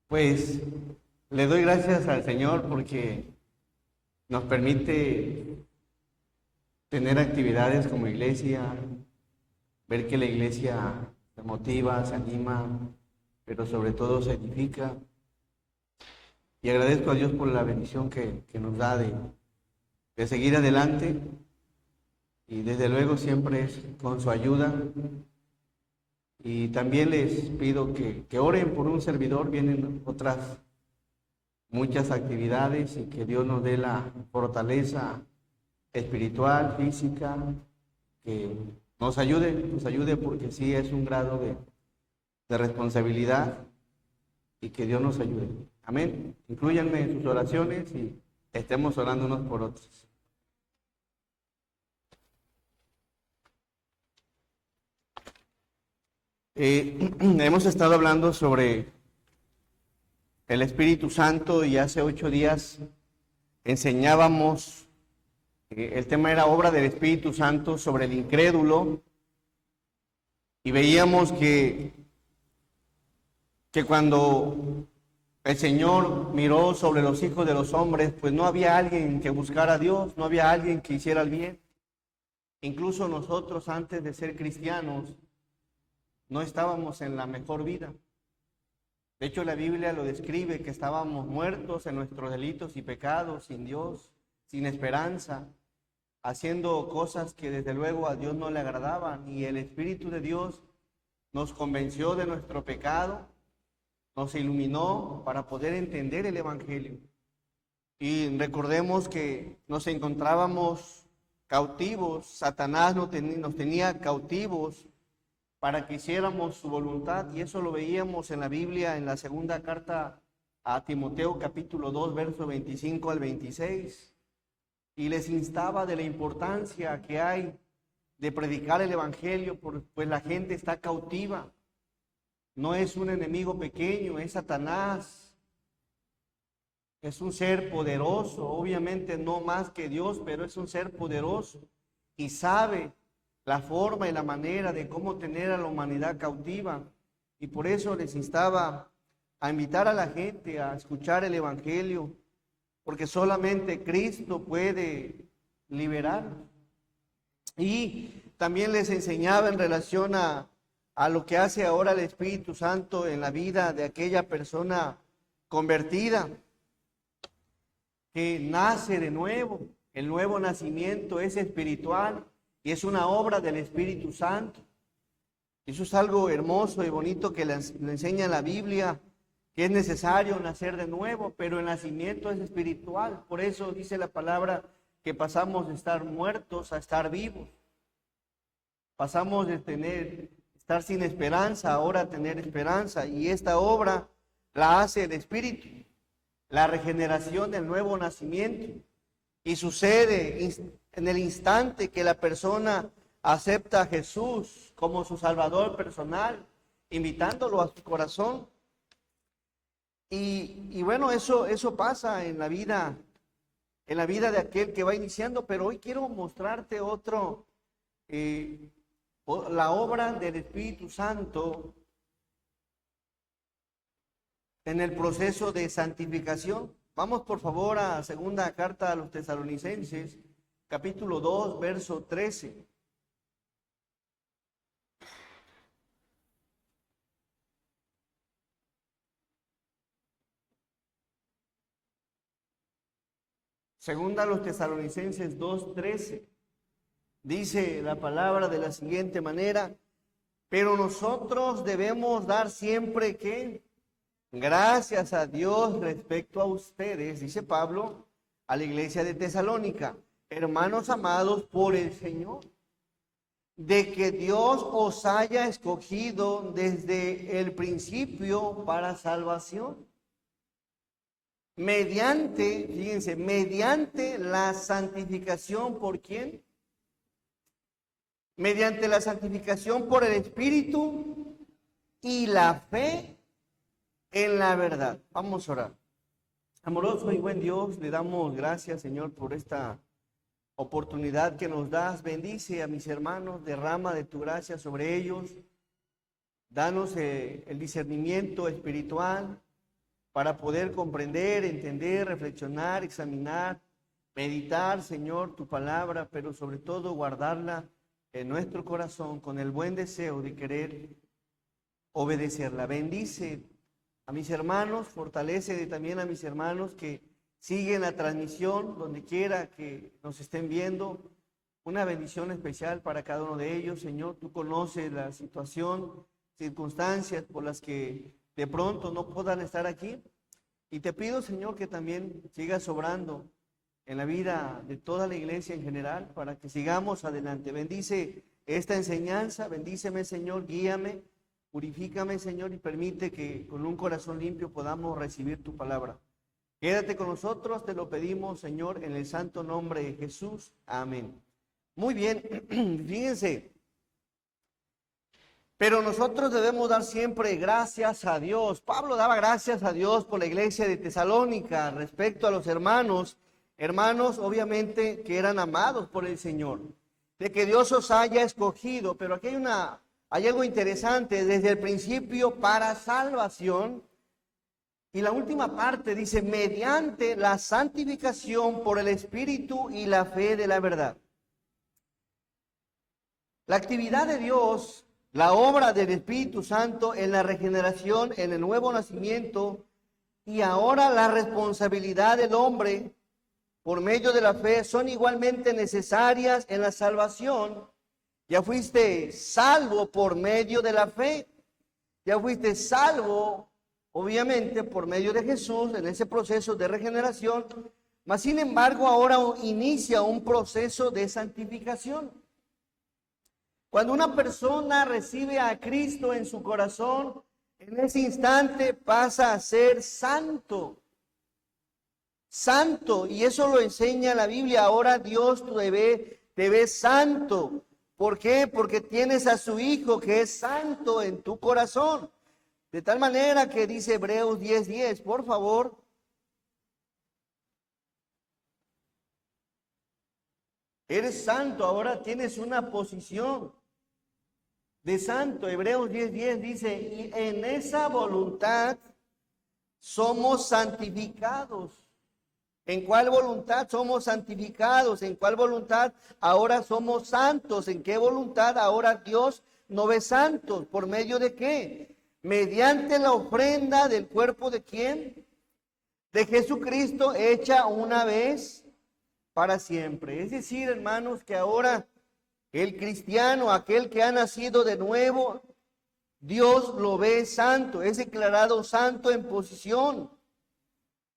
Pues le doy gracias al Señor porque nos permite tener actividades como iglesia, ver que la iglesia se motiva, se anima, pero sobre todo se edifica. Y agradezco a Dios por la bendición que nos da de seguir adelante y desde luego siempre es con su ayuda. Y también les pido que oren por un servidor, vienen otras muchas actividades y que Dios nos dé la fortaleza espiritual, física, que nos ayude porque sí es un grado de responsabilidad y que Dios nos ayude. Amén. Inclúyanme en sus oraciones y estemos orando unos por otros. Hemos estado hablando sobre el Espíritu Santo y hace 8 días enseñábamos, el tema era obra del Espíritu Santo sobre el incrédulo y veíamos que cuando el Señor miró sobre los hijos de los hombres, pues no había alguien que buscara a Dios, no había alguien que hiciera el bien. Incluso nosotros antes de ser cristianos no estábamos en la mejor vida. De hecho, la Biblia lo describe que estábamos muertos en nuestros delitos y pecados, sin Dios, sin esperanza, haciendo cosas que desde luego a Dios no le agradaban. Y el Espíritu de Dios nos convenció de nuestro pecado, nos iluminó para poder entender el Evangelio. Y recordemos que nos encontrábamos cautivos, Satanás nos tenía cautivos para que hiciéramos su voluntad, y eso lo veíamos en la Biblia, en la segunda carta a Timoteo, capítulo 2, verso 25 al 26, y les instaba de la importancia que hay de predicar el Evangelio, pues la gente está cautiva, no es un enemigo pequeño, es Satanás, es un ser poderoso, obviamente no más que Dios, pero es un ser poderoso, y sabe la forma y la manera de cómo tener a la humanidad cautiva. Y por eso les instaba a invitar a la gente a escuchar el Evangelio, porque solamente Cristo puede liberar. Y también les enseñaba en relación a lo que hace ahora el Espíritu Santo en la vida de aquella persona convertida, que nace de nuevo. El nuevo nacimiento es espiritual y es una obra del Espíritu Santo. Eso es algo hermoso y bonito que le enseña la Biblia, que es necesario nacer de nuevo, pero el nacimiento es espiritual. Por eso dice la palabra que pasamos de estar muertos a estar vivos. Pasamos de estar sin esperanza, ahora a tener esperanza. Y esta obra la hace el Espíritu, la regeneración del nuevo nacimiento. Y sucede en el instante que la persona acepta a Jesús como su Salvador personal, invitándolo a su corazón. Y bueno, eso pasa en la vida de aquel que va iniciando, pero hoy quiero mostrarte la obra del Espíritu Santo en el proceso de santificación. Vamos por favor a segunda carta a los Tesalonicenses, capítulo 2, verso 13. Segunda a los Tesalonicenses 2:13. Dice la palabra de la siguiente manera: pero nosotros debemos dar siempre que gracias a Dios respecto a ustedes, dice Pablo, a la iglesia de Tesalónica, hermanos amados por el Señor, de que Dios os haya escogido desde el principio para salvación. Fíjense, mediante la santificación, ¿por quién? Mediante la santificación por el Espíritu y la fe en la verdad. Vamos a orar. Amoroso y buen Dios, le damos gracias, Señor, por esta oportunidad que nos das. Bendice a mis hermanos, derrama de tu gracia sobre ellos. Danos el discernimiento espiritual, para poder comprender, entender, reflexionar, examinar, meditar, Señor, tu palabra, pero sobre todo guardarla en nuestro corazón con el buen deseo de querer obedecerla. Bendice a mis hermanos, fortalece también a mis hermanos que siguen la transmisión, donde quiera que nos estén viendo. Una bendición especial para cada uno de ellos, Señor. Tú conoces la situación, circunstancias por las que de pronto no puedan estar aquí. Y te pido, Señor, que también sigas obrando en la vida de toda la iglesia en general, para que sigamos adelante. Bendice esta enseñanza, bendíceme, Señor, guíame, purifícame, Señor, y permite que con un corazón limpio podamos recibir tu palabra. Quédate con nosotros, te lo pedimos, Señor, en el santo nombre de Jesús. Amén. Muy bien, fíjense. Pero nosotros debemos dar siempre gracias a Dios. Pablo daba gracias a Dios por la iglesia de Tesalónica respecto a los hermanos obviamente que eran amados por el Señor, de que Dios os haya escogido. Pero aquí hay algo interesante, desde el principio para salvación. Y la última parte dice, mediante la santificación por el Espíritu y la fe de la verdad. La actividad de Dios, la obra del Espíritu Santo en la regeneración, en el nuevo nacimiento, y ahora la responsabilidad del hombre por medio de la fe son igualmente necesarias en la salvación. Ya fuiste salvo por medio de la fe, ya fuiste salvo obviamente por medio de Jesús en ese proceso de regeneración, mas sin embargo ahora inicia un proceso de santificación. Cuando una persona recibe a Cristo en su corazón, en ese instante pasa a ser santo. Santo, y eso lo enseña la Biblia. Ahora Dios te ve santo. ¿Por qué? Porque tienes a su Hijo que es santo en tu corazón. De tal manera que dice Hebreos 10:10, por favor. Eres santo, ahora tienes una posición de santo. Hebreos 10:10 dice, y en esa voluntad somos santificados. ¿En cuál voluntad somos santificados? ¿En cuál voluntad ahora somos santos? ¿En qué voluntad ahora Dios nos ve santos? ¿Por medio de qué? Mediante la ofrenda del cuerpo de ¿quién? De Jesucristo, hecha una vez para siempre. Es decir, hermanos, que ahora el cristiano, aquel que ha nacido de nuevo, Dios lo ve santo, es declarado santo en posición,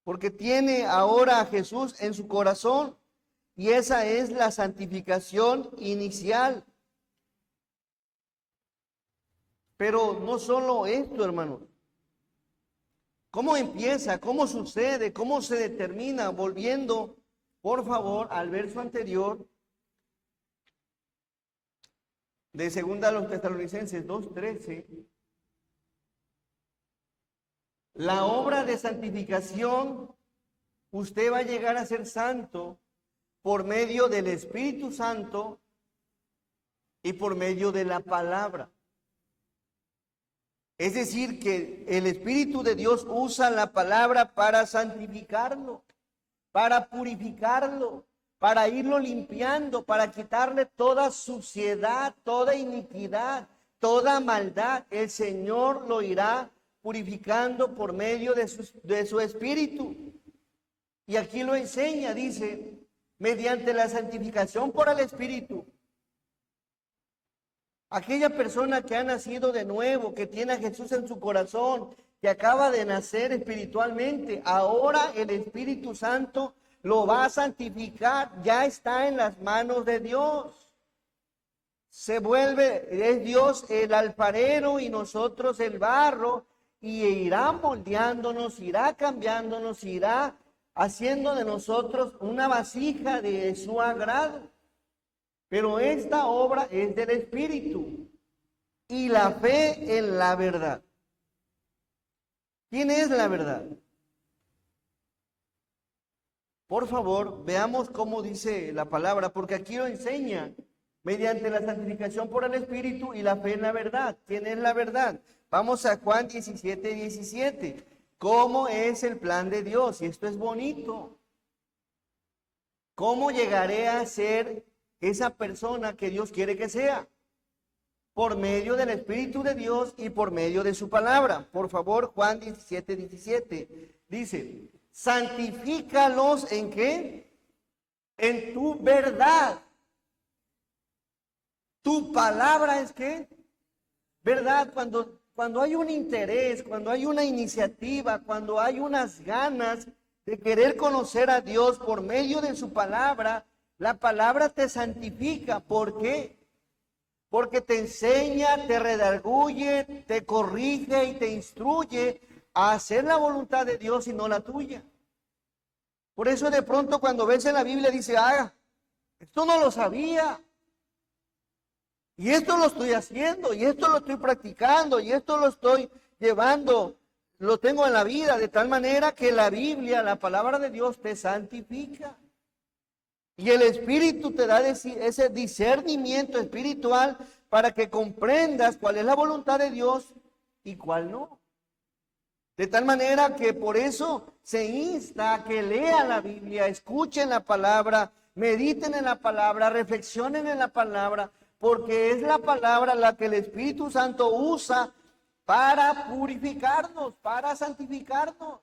porque tiene ahora a Jesús en su corazón, y esa es la santificación inicial. Pero no solo esto, hermanos. ¿Cómo empieza? ¿Cómo sucede? ¿Cómo se determina? Volviendo, por favor, al verso anterior de 2 Tesalonicenses 2:13. La obra de santificación, usted va a llegar a ser santo por medio del Espíritu Santo y por medio de la palabra. Es decir, que el Espíritu de Dios usa la palabra para santificarlo, para purificarlo, para irlo limpiando, para quitarle toda suciedad, toda iniquidad, toda maldad. El Señor lo irá purificando por medio de su Espíritu. Y aquí lo enseña, dice, mediante la santificación por el Espíritu. Aquella persona que ha nacido de nuevo, que tiene a Jesús en su corazón, que acaba de nacer espiritualmente, ahora el Espíritu Santo lo va a santificar, ya está en las manos de Dios. Es Dios el alfarero y nosotros el barro, y irá moldeándonos, irá cambiándonos, irá haciendo de nosotros una vasija de su agrado. Pero esta obra es del Espíritu y la fe en la verdad. ¿Quién es la verdad? Por favor, veamos cómo dice la palabra, porque aquí lo enseña, mediante la santificación por el Espíritu y la fe en la verdad. ¿Quién es la verdad? Vamos a Juan 17:17. cómo es el plan de Dios. Y esto es bonito. ¿Cómo llegaré a ser esa persona que Dios quiere que sea? Por medio del Espíritu de Dios y por medio de su palabra. Por favor, Juan 17:17 dice, santifícalos ¿en qué? En tu verdad. Tu palabra es ¿qué? ¿Verdad? Cuando hay un interés, cuando hay una iniciativa, cuando hay unas ganas de querer conocer a Dios por medio de su palabra, la palabra te santifica. ¿Por qué? Porque te enseña, te redarguye, te corrige y te instruye a hacer la voluntad de Dios y no la tuya. Por eso de pronto cuando ves en la Biblia dice, esto no lo sabía. Y esto lo estoy haciendo, y esto lo estoy practicando, y esto lo estoy llevando, lo tengo en la vida, de tal manera que la Biblia, la palabra de Dios, te santifica. Y el Espíritu te da ese discernimiento espiritual para que comprendas cuál es la voluntad de Dios y cuál no. De tal manera que por eso se insta a que lean la Biblia, escuchen la palabra, mediten en la palabra, reflexionen en la palabra, porque es la palabra la que el Espíritu Santo usa para purificarnos, para santificarnos.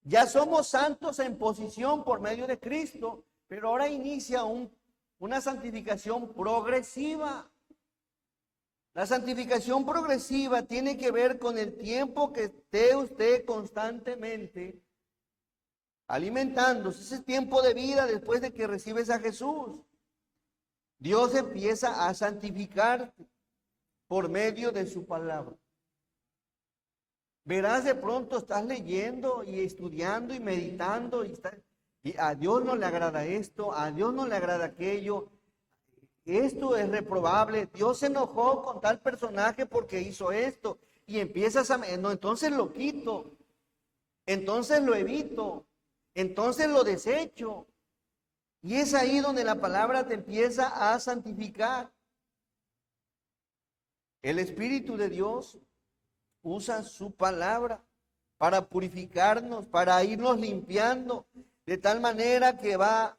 Ya somos santos en posición por medio de Cristo, pero ahora inicia una santificación progresiva. La santificación progresiva tiene que ver con el tiempo que esté usted constantemente alimentándose, ese tiempo de vida después de que recibes a Jesús. Dios empieza a santificarte por medio de su palabra. Verás, de pronto estás leyendo y estudiando y meditando y a Dios no le agrada esto, a Dios no le agrada aquello. Esto es reprobable. Dios se enojó con tal personaje porque hizo esto. Y empiezas no, entonces lo quito. Entonces lo evito. Entonces lo desecho. Y es ahí donde la palabra te empieza a santificar. El Espíritu de Dios usa su palabra para purificarnos, para irnos limpiando, de tal manera que va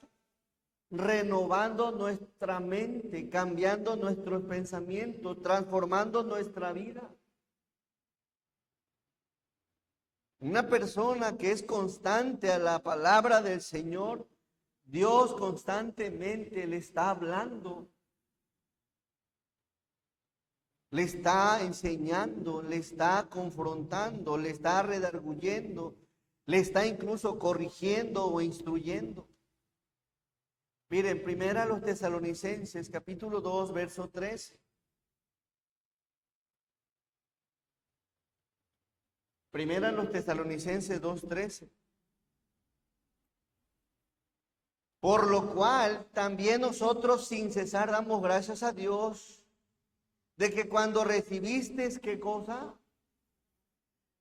renovando nuestra mente, cambiando nuestros pensamientos, transformando nuestra vida. Una persona que es constante a la palabra del Señor, Dios constantemente le está hablando, le está enseñando, le está confrontando, le está redarguyendo, le está incluso corrigiendo o instruyendo. Miren, primera a los Tesalonicenses, capítulo 2, verso 13. Primera a los Tesalonicenses 2:13. Por lo cual también nosotros sin cesar damos gracias a Dios de que cuando recibisteis, ¿qué cosa?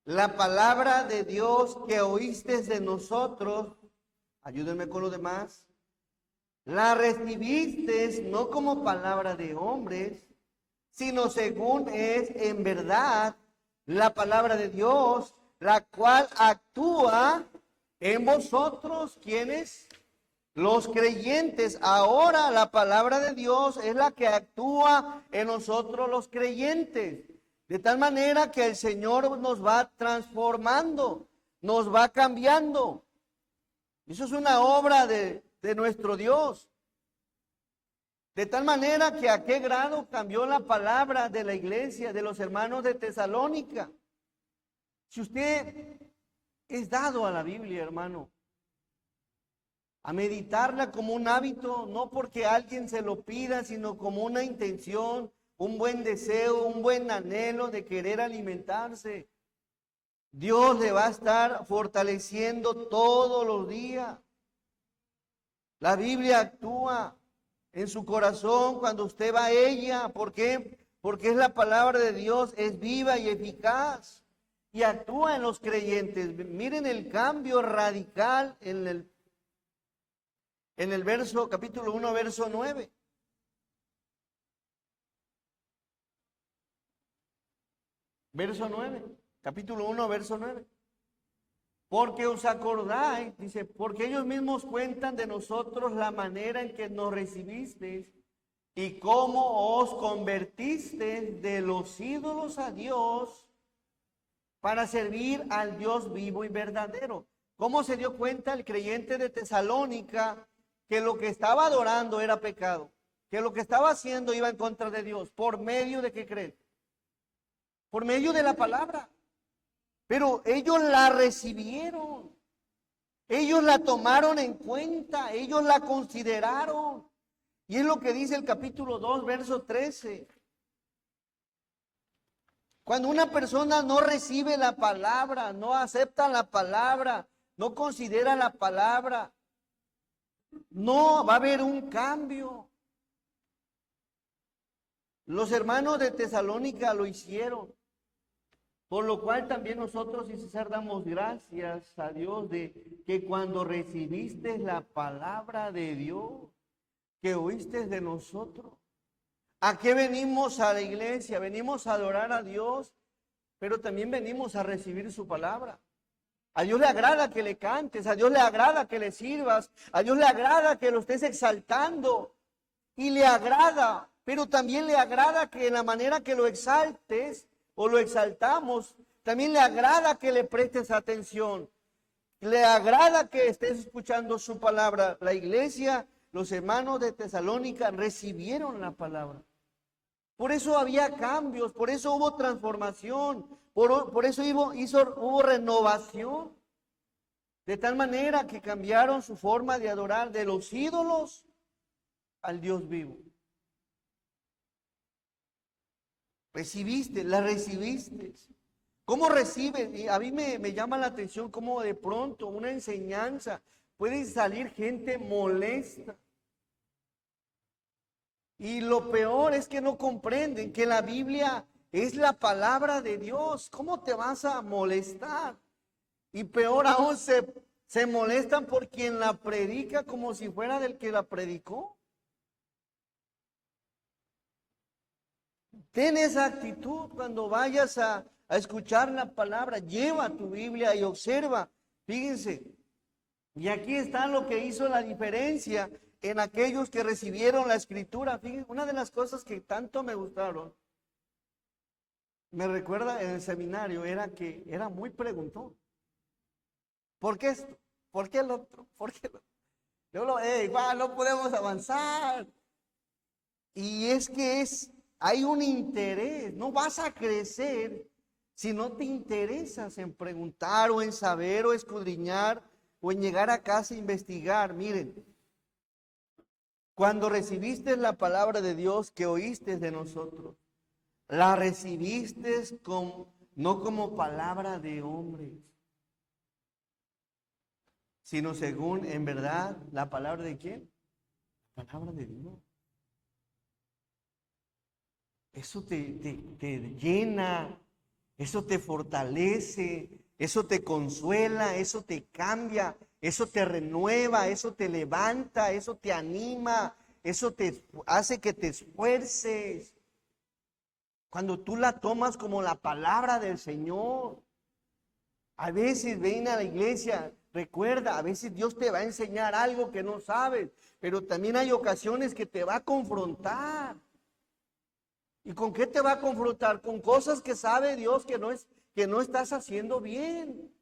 La palabra de Dios que oísteis de nosotros, ayúdenme con lo demás, la recibisteis no como palabra de hombres, sino según es en verdad la palabra de Dios, la cual actúa en vosotros, ¿quiénes? Los creyentes. Ahora la palabra de Dios es la que actúa en nosotros los creyentes. De tal manera que el Señor nos va transformando, nos va cambiando. Eso es una obra de nuestro Dios. De tal manera que a qué grado cambió la palabra de la iglesia, de los hermanos de Tesalónica. Si usted es dado a la Biblia, hermano, a meditarla como un hábito, no porque alguien se lo pida, sino como una intención, un buen deseo, un buen anhelo de querer alimentarse. Dios le va a estar fortaleciendo todos los días. La Biblia actúa en su corazón cuando usted va a ella. ¿Por qué? Porque es la palabra de Dios, es viva y eficaz y actúa en los creyentes. Miren el cambio radical en el verso, capítulo 1, verso 9. Verso 9, capítulo 1, verso 9. Porque os acordáis, dice, porque ellos mismos cuentan de nosotros la manera en que nos recibisteis y cómo os convertisteis de los ídolos a Dios para servir al Dios vivo y verdadero. ¿Cómo se dio cuenta el creyente de Tesalónica que lo que estaba adorando era pecado? Que lo que estaba haciendo iba en contra de Dios. ¿Por medio de qué creen? Por medio de la palabra. Pero ellos la recibieron. Ellos la tomaron en cuenta. Ellos la consideraron. Y es lo que dice el capítulo 2, verso 13. Cuando una persona no recibe la palabra, no acepta la palabra, no considera la palabra, no va a haber un cambio. Los hermanos de Tesalónica lo hicieron. Por lo cual también nosotros y César damos gracias a Dios de que cuando recibiste la palabra de Dios, que oíste de nosotros. ¿A qué venimos a la iglesia? Venimos a adorar a Dios, pero también venimos a recibir su palabra. A Dios le agrada que le cantes, a Dios le agrada que le sirvas, a Dios le agrada que lo estés exaltando y le agrada, pero también le agrada que en la manera que lo exaltes o lo exaltamos, también le agrada que le prestes atención. Le agrada que estés escuchando su palabra. La iglesia, los hermanos de Tesalónica recibieron la palabra. Por eso había cambios, por eso hubo transformación, por eso hubo renovación. De tal manera que cambiaron su forma de adorar de los ídolos al Dios vivo. La recibiste. ¿Cómo recibes? Y a mí me llama la atención cómo de pronto una enseñanza puede salir gente molesta. Y lo peor es que no comprenden que la Biblia es la palabra de Dios. ¿Cómo te vas a molestar? Y peor aún se molestan por quien la predica como si fuera del que la predicó. Ten esa actitud cuando vayas a escuchar la palabra. Lleva tu Biblia y observa. Fíjense. Y aquí está lo que hizo la diferencia en aquellos que recibieron la escritura. Fíjense, una de las cosas que tanto me gustaron, me recuerda en el seminario, era que era muy preguntón. ¿Por qué esto? ¿Por qué el otro? ¿Por qué el otro? Igual no podemos avanzar. Y es que hay un interés, no vas a crecer si no te interesas en preguntar o en saber o escudriñar o en llegar a casa a investigar. Miren, cuando recibiste la palabra de Dios que oíste de nosotros, la recibiste no como palabra de hombres, sino según en verdad la palabra de ¿quién? La palabra de Dios. Eso te llena, eso te fortalece, eso te consuela, eso te cambia, eso te renueva, eso te levanta, eso te anima, eso te hace que te esfuerces. Cuando tú la tomas como la palabra del Señor. A veces ven a la iglesia, recuerda, a veces Dios te va a enseñar algo que no sabes, pero también hay ocasiones que te va a confrontar. ¿Y con qué te va a confrontar? Con cosas que sabe Dios que no estás haciendo bien.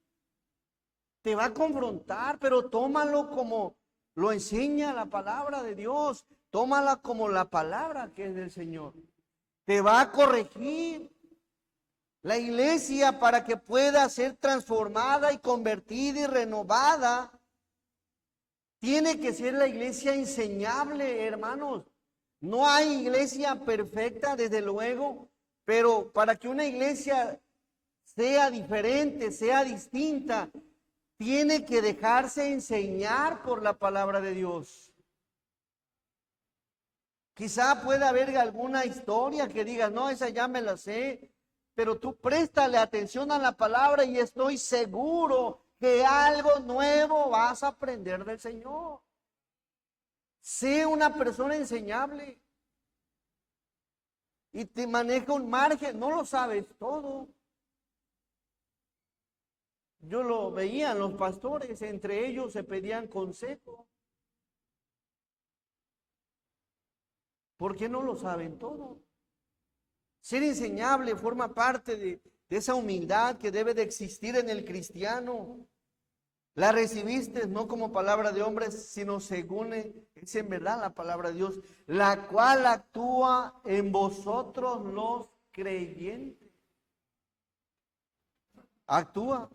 Te va a confrontar, pero tómalo como lo enseña la palabra de Dios. Tómala como la palabra que es del Señor. Te va a corregir. La iglesia, para que pueda ser transformada y convertida y renovada, tiene que ser la iglesia enseñable, hermanos. No hay iglesia perfecta, desde luego, pero para que una iglesia sea diferente, sea distinta, tiene que dejarse enseñar por la palabra de Dios. Quizá pueda haber alguna historia que diga, no, esa ya me la sé, pero tú préstale atención a la palabra y estoy seguro que algo nuevo vas a aprender del Señor. Sé una persona enseñable y te maneja un margen, no lo sabes todo. Yo lo veía en los pastores, entre ellos se pedían consejo. ¿Por qué no lo saben todo? Ser enseñable forma parte de esa humildad que debe de existir en el cristiano. La recibiste no como palabra de hombres, sino según es en verdad la palabra de Dios, la cual actúa en vosotros los creyentes. Actúa.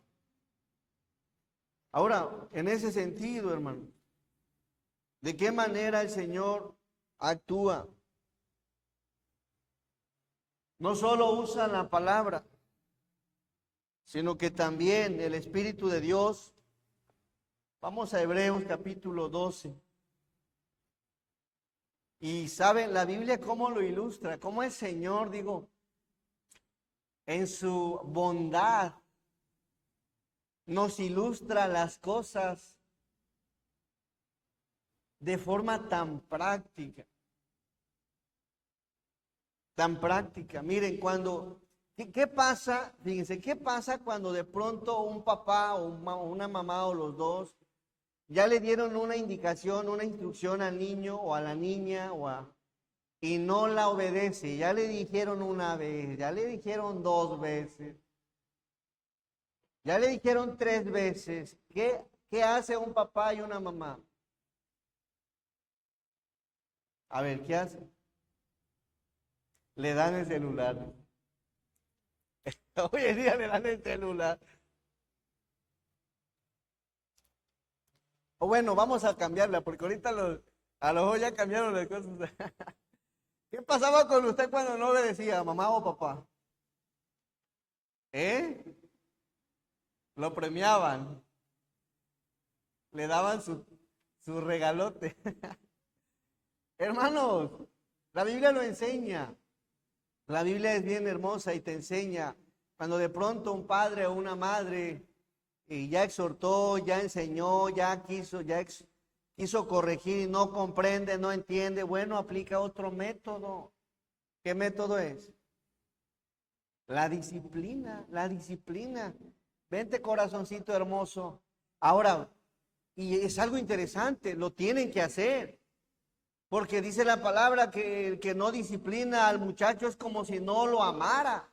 Ahora, en ese sentido, hermano, ¿de qué manera el Señor actúa? No solo usa la palabra, sino que también el Espíritu de Dios. Vamos a Hebreos capítulo 12. Y saben, la Biblia cómo lo ilustra, cómo el Señor, digo, en su bondad nos ilustra las cosas de forma tan práctica. Tan práctica. Miren, ¿qué pasa? Fíjense, ¿qué pasa cuando de pronto un papá o una mamá o los dos ya le dieron una indicación, una instrucción al niño o a la niña y no la obedece? Ya le dijeron una vez, ya le dijeron 2 veces, ya le dijeron 3 veces. ¿Qué hace un papá y una mamá? A ver, ¿qué hace? Le dan el celular. Hoy en día le dan el celular. O bueno, vamos a cambiarla, porque ahorita a lo mejor ya cambiaron las cosas. ¿Qué pasaba con usted cuando no obedecía, mamá o papá? ¿Eh? Lo premiaban. Le daban su regalote. Hermanos, la Biblia lo enseña. La Biblia es bien hermosa y te enseña. Cuando de pronto un padre o una madre ya exhortó, ya enseñó, ya quiso corregir y no comprende, no entiende, bueno, aplica otro método. ¿Qué método es? La disciplina, la disciplina. Vente, corazoncito hermoso. Ahora, y es algo interesante, lo tienen que hacer. Porque dice la palabra que el que no disciplina al muchacho es como si no lo amara.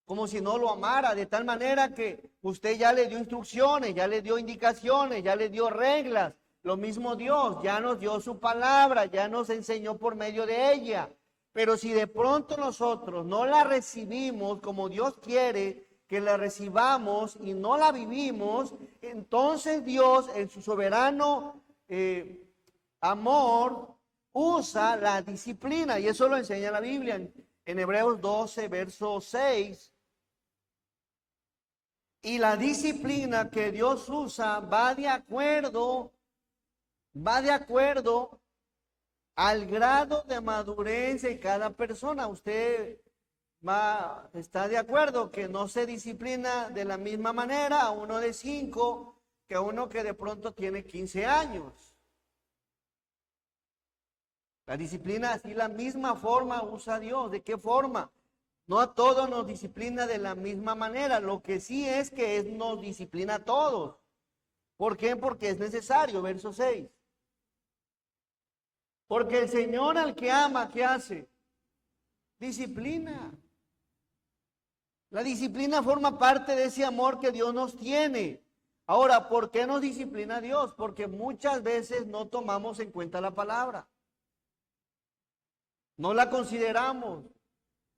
Como si no lo amara, de tal manera que usted ya le dio instrucciones, ya le dio indicaciones, ya le dio reglas. Lo mismo Dios, ya nos dio su palabra, ya nos enseñó por medio de ella. Pero si de pronto nosotros no la recibimos como Dios quiere que la recibamos y no la vivimos, entonces Dios en su soberano amor usa la disciplina. Y eso lo enseña la Biblia en Hebreos 12, verso 6. Y la disciplina que Dios usa va de acuerdo al grado de madurez de cada persona. Usted está de acuerdo que no se disciplina de la misma manera a uno de 5 que a uno que de pronto tiene 15 años. La disciplina así la misma forma usa Dios. ¿De qué forma? No a todos nos disciplina de la misma manera. Lo que sí es que nos disciplina a todos. ¿Por qué? Porque es necesario. Verso 6. Porque el Señor al que ama, ¿qué hace? Disciplina. La disciplina forma parte de ese amor que Dios nos tiene. Ahora, ¿por qué nos disciplina Dios? Porque muchas veces no tomamos en cuenta la palabra. No la consideramos.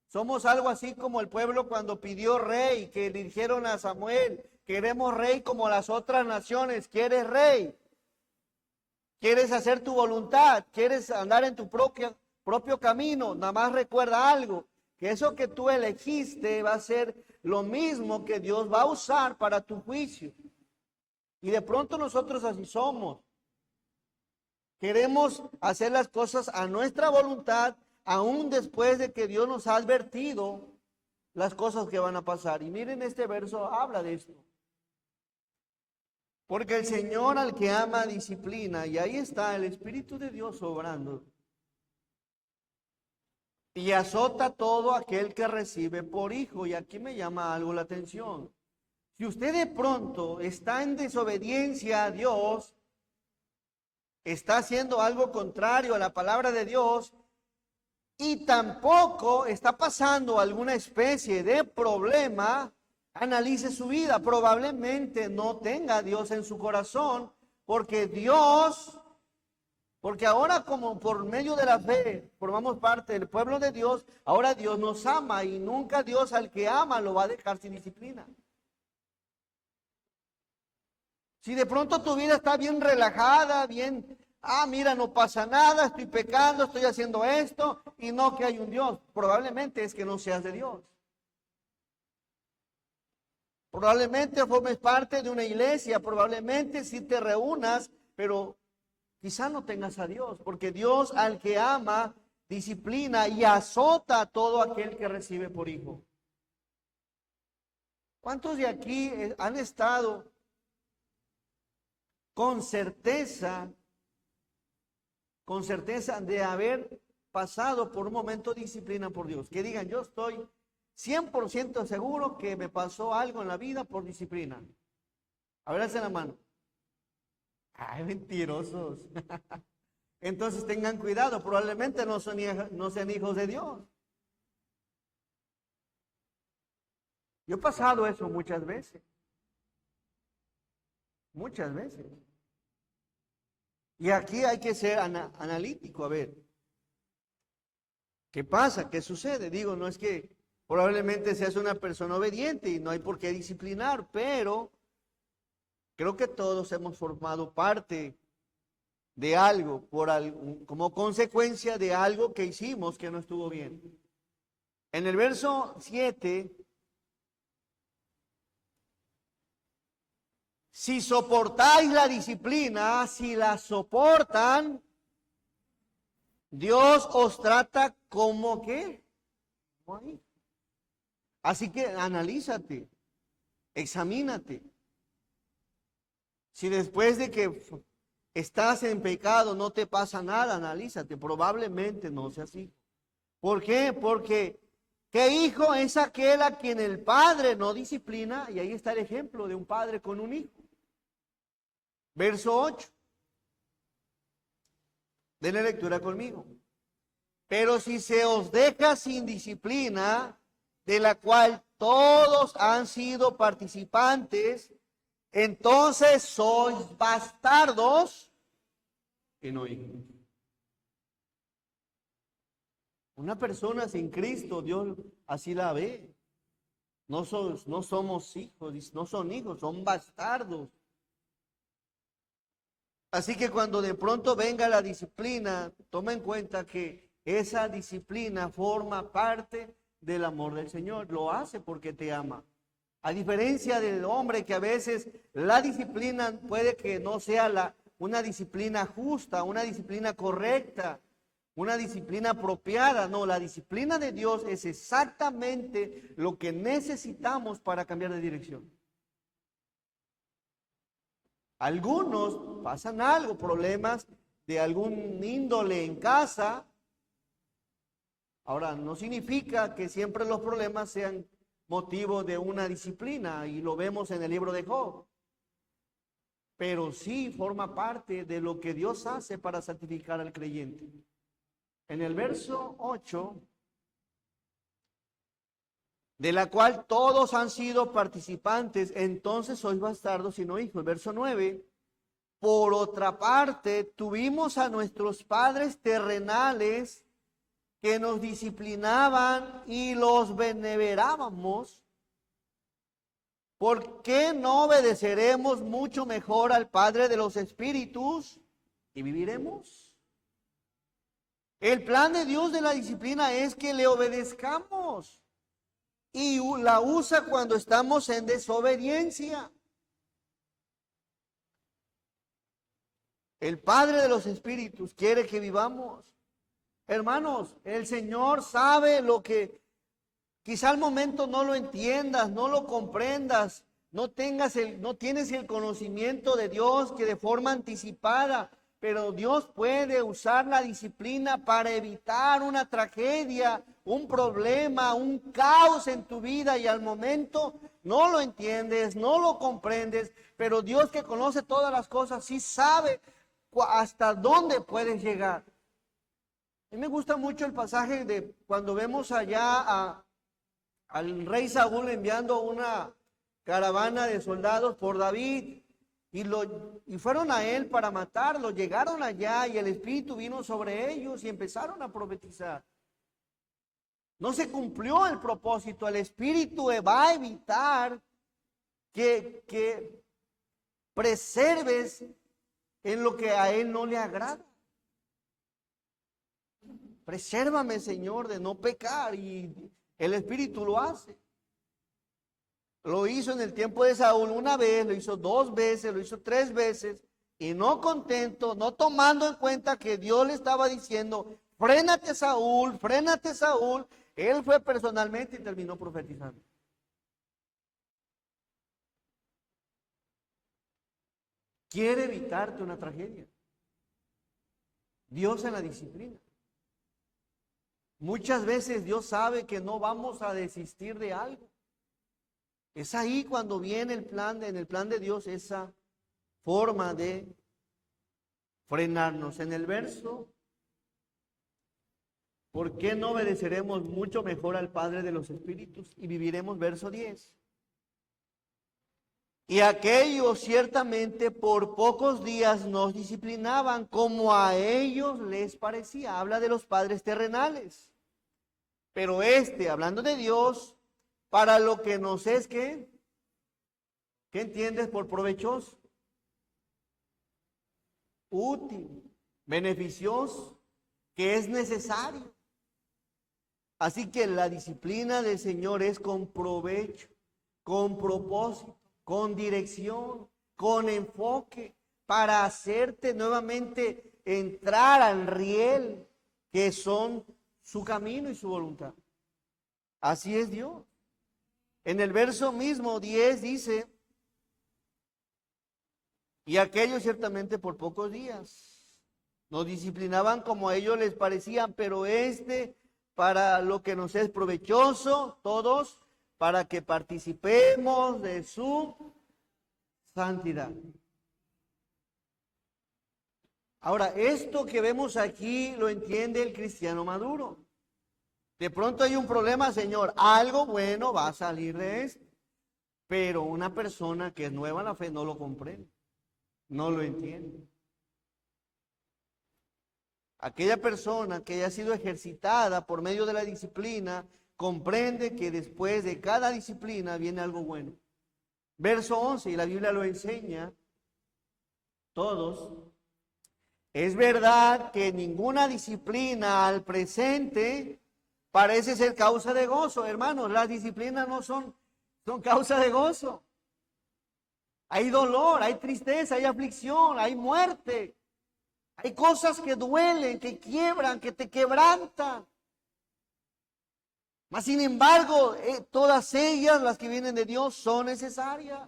Somos algo así como el pueblo cuando pidió rey, que le dijeron a Samuel, queremos rey como las otras naciones. ¿Quieres rey? ¿Quieres hacer tu voluntad? ¿Quieres andar en tu propio camino? Nada más recuerda algo, que eso que tú elegiste va a ser lo mismo que Dios va a usar para tu juicio. Y de pronto nosotros así somos. Queremos hacer las cosas a nuestra voluntad, aún después de que Dios nos ha advertido las cosas que van a pasar. Y miren, este verso habla de esto. Porque el Señor al que ama disciplina, y ahí está el Espíritu de Dios obrando. Y azota todo aquel que recibe por hijo. Y aquí me llama algo la atención. Si usted de pronto está en desobediencia a Dios, está haciendo algo contrario a la palabra de Dios y tampoco está pasando alguna especie de problema, analice su vida. Probablemente no tenga a Dios en su corazón, porque ahora como por medio de la fe formamos parte del pueblo de Dios, ahora Dios nos ama y nunca Dios al que ama lo va a dejar sin disciplina. Si de pronto tu vida está bien relajada, bien, mira, no pasa nada, estoy pecando, estoy haciendo esto, y no que hay un Dios, probablemente es que no seas de Dios. Probablemente formes parte de una iglesia, probablemente sí te reúnas, pero quizá no tengas a Dios, porque Dios al que ama, disciplina y azota a todo aquel que recibe por hijo. ¿Cuántos de aquí han estado con certeza de haber pasado por un momento de disciplina por Dios? Que digan, yo estoy 100% seguro que me pasó algo en la vida por disciplina. A ver, alcen la mano. Ay, mentirosos. Entonces tengan cuidado, probablemente no sean hijos de Dios. Yo he pasado eso muchas veces. Muchas veces. Y aquí hay que ser analítico, a ver. ¿Qué pasa? ¿Qué sucede? Digo, no es que probablemente seas una persona obediente y no hay por qué disciplinar, pero creo que todos hemos formado parte de algo, como consecuencia de algo que hicimos que no estuvo bien. En el verso 7, si soportáis la disciplina, si la soportan, Dios os trata como ¿qué? Así que analízate, examínate. Si después de que estás en pecado no te pasa nada, analízate. Probablemente no sea así. ¿Por qué? Porque ¿qué hijo es aquel a quien el padre no disciplina? Y ahí está el ejemplo de un padre con un hijo. Verso 8. Denle lectura conmigo. Pero si se os deja sin disciplina, de la cual todos han sido participantes, entonces sois bastardos y no hijos. Una persona sin Cristo, Dios así la ve. No somos hijos, no son hijos, son bastardos. Así que cuando de pronto venga la disciplina, toma en cuenta que esa disciplina forma parte del amor del Señor. Lo hace porque te ama. A diferencia del hombre que a veces la disciplina puede que no sea una disciplina justa, una disciplina correcta, una disciplina apropiada. No, la disciplina de Dios es exactamente lo que necesitamos para cambiar de dirección. Algunos pasan algo, problemas de algún índole en casa. Ahora, no significa que siempre los problemas sean motivo de una disciplina, y lo vemos en el libro de Job. Pero sí forma parte de lo que Dios hace para santificar al creyente. En el verso 8, de la cual todos han sido participantes, entonces sois bastardos y no hijos. Verso 9, por otra parte, tuvimos a nuestros padres terrenales que nos disciplinaban y los venerábamos. ¿Por qué no obedeceremos mucho mejor al Padre de los Espíritus y viviremos? El plan de Dios de la disciplina es que le obedezcamos. Y la usa cuando estamos en desobediencia. El Padre de los Espíritus quiere que vivamos. Hermanos, el Señor sabe lo que quizá al momento no lo entiendas, no lo comprendas, no tienes el conocimiento de Dios que de forma anticipada pero Dios puede usar la disciplina para evitar una tragedia, un problema, un caos en tu vida, y al momento no lo entiendes, no lo comprendes, pero Dios, que conoce todas las cosas, sí sabe hasta dónde puedes llegar. A mí me gusta mucho el pasaje de cuando vemos allá al rey Saúl enviando una caravana de soldados por David, y fueron a él para matarlo. Llegaron allá y el Espíritu vino sobre ellos y empezaron a profetizar. No se cumplió el propósito. El Espíritu va a evitar que preserves en lo que a Él no le agrada. Presérvame, Señor, de no pecar, y el Espíritu lo hace. Lo hizo en el tiempo de Saúl una vez, lo hizo 2 veces, lo hizo 3 veces, y no contento, no tomando en cuenta que Dios le estaba diciendo, frénate Saúl, él fue personalmente y terminó profetizando. Quiere evitarte una tragedia. Dios en la disciplina. Muchas veces Dios sabe que no vamos a desistir de algo. Es ahí cuando viene en el plan de Dios, esa forma de frenarnos. En el verso, ¿por qué no obedeceremos mucho mejor al Padre de los Espíritus y viviremos? Verso 10. Y aquellos ciertamente por pocos días nos disciplinaban como a ellos les parecía. Habla de los padres terrenales. Pero hablando de Dios, para lo que nos es, ¿qué? ¿Qué entiendes por provechoso? Útil, beneficioso, que es necesario. Así que la disciplina del Señor es con provecho, con propósito, con dirección, con enfoque, para hacerte nuevamente entrar al riel que son su camino y su voluntad. Así es Dios. En el verso mismo 10 dice, y aquellos ciertamente por pocos días nos disciplinaban como a ellos les parecían, pero para lo que nos es provechoso, todos, para que participemos de su santidad. Ahora, esto que vemos aquí lo entiende el cristiano maduro. De pronto hay un problema, Señor, algo bueno va a salir de esto. Pero una persona que es nueva en la fe no lo comprende, no lo entiende. Aquella persona que haya sido ejercitada por medio de la disciplina comprende que después de cada disciplina viene algo bueno. Verso 11, y la Biblia lo enseña todos. Es verdad que ninguna disciplina al presente parece ser causa de gozo. Hermanos, las disciplinas no son causa de gozo. Hay dolor, hay tristeza, hay aflicción, hay muerte. Hay cosas que duelen, que quiebran, que te quebrantan. Mas sin embargo, todas ellas, las que vienen de Dios, son necesarias.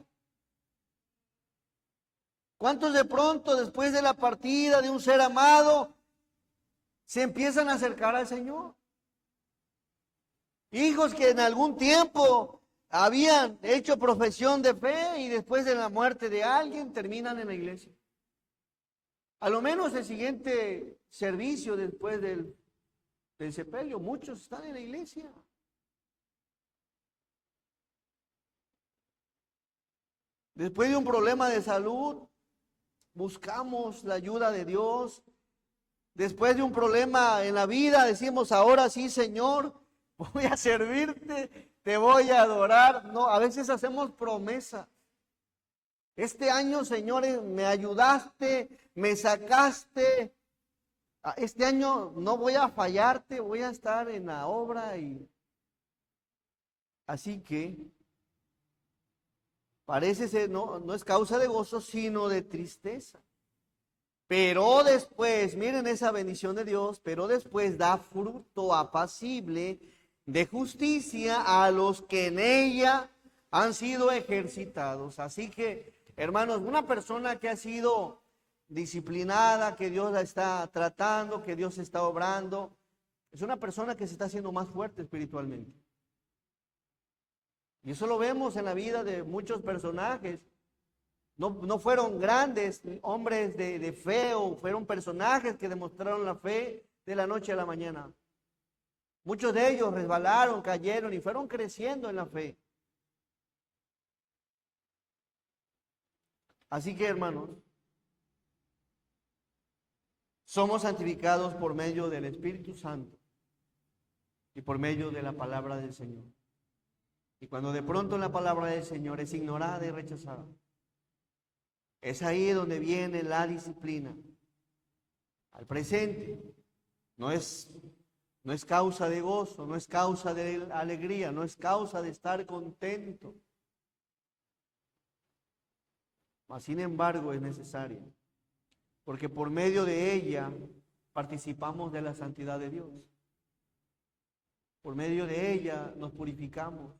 ¿Cuántos de pronto, después de la partida de un ser amado, se empiezan a acercar al Señor? Hijos que en algún tiempo habían hecho profesión de fe y después de la muerte de alguien terminan en la iglesia. A lo menos el siguiente servicio después del sepelio, muchos están en la iglesia. Después de un problema de salud, buscamos la ayuda de Dios. Después de un problema en la vida, decimos, ahora sí, Señor, voy a servirte, te voy a adorar. No, a veces hacemos promesas. Este año, Señor, me ayudaste, me sacaste. Este año no voy a fallarte, voy a estar en la obra. Así que parece ser, no es causa de gozo, sino de tristeza. Pero después, miren esa bendición de Dios, pero después da fruto apacible de justicia a los que en ella han sido ejercitados. Así que, hermanos, una persona que ha sido disciplinada, que Dios la está tratando, que Dios está obrando. Es una persona que se está haciendo más fuerte espiritualmente. Y eso lo vemos en la vida de muchos personajes. No fueron grandes hombres de fe, o fueron personajes que demostraron la fe de la noche a la mañana. Muchos de ellos resbalaron, cayeron y fueron creciendo en la fe. Así que, hermanos, somos santificados por medio del Espíritu Santo y por medio de la palabra del Señor. Y cuando de pronto la palabra del Señor es ignorada y rechazada, es ahí donde viene la disciplina. Al presente, no es causa de gozo, no es causa de alegría, no es causa de estar contento. Mas, sin embargo, es necesaria, porque por medio de ella participamos de la santidad de Dios. Por medio de ella nos purificamos,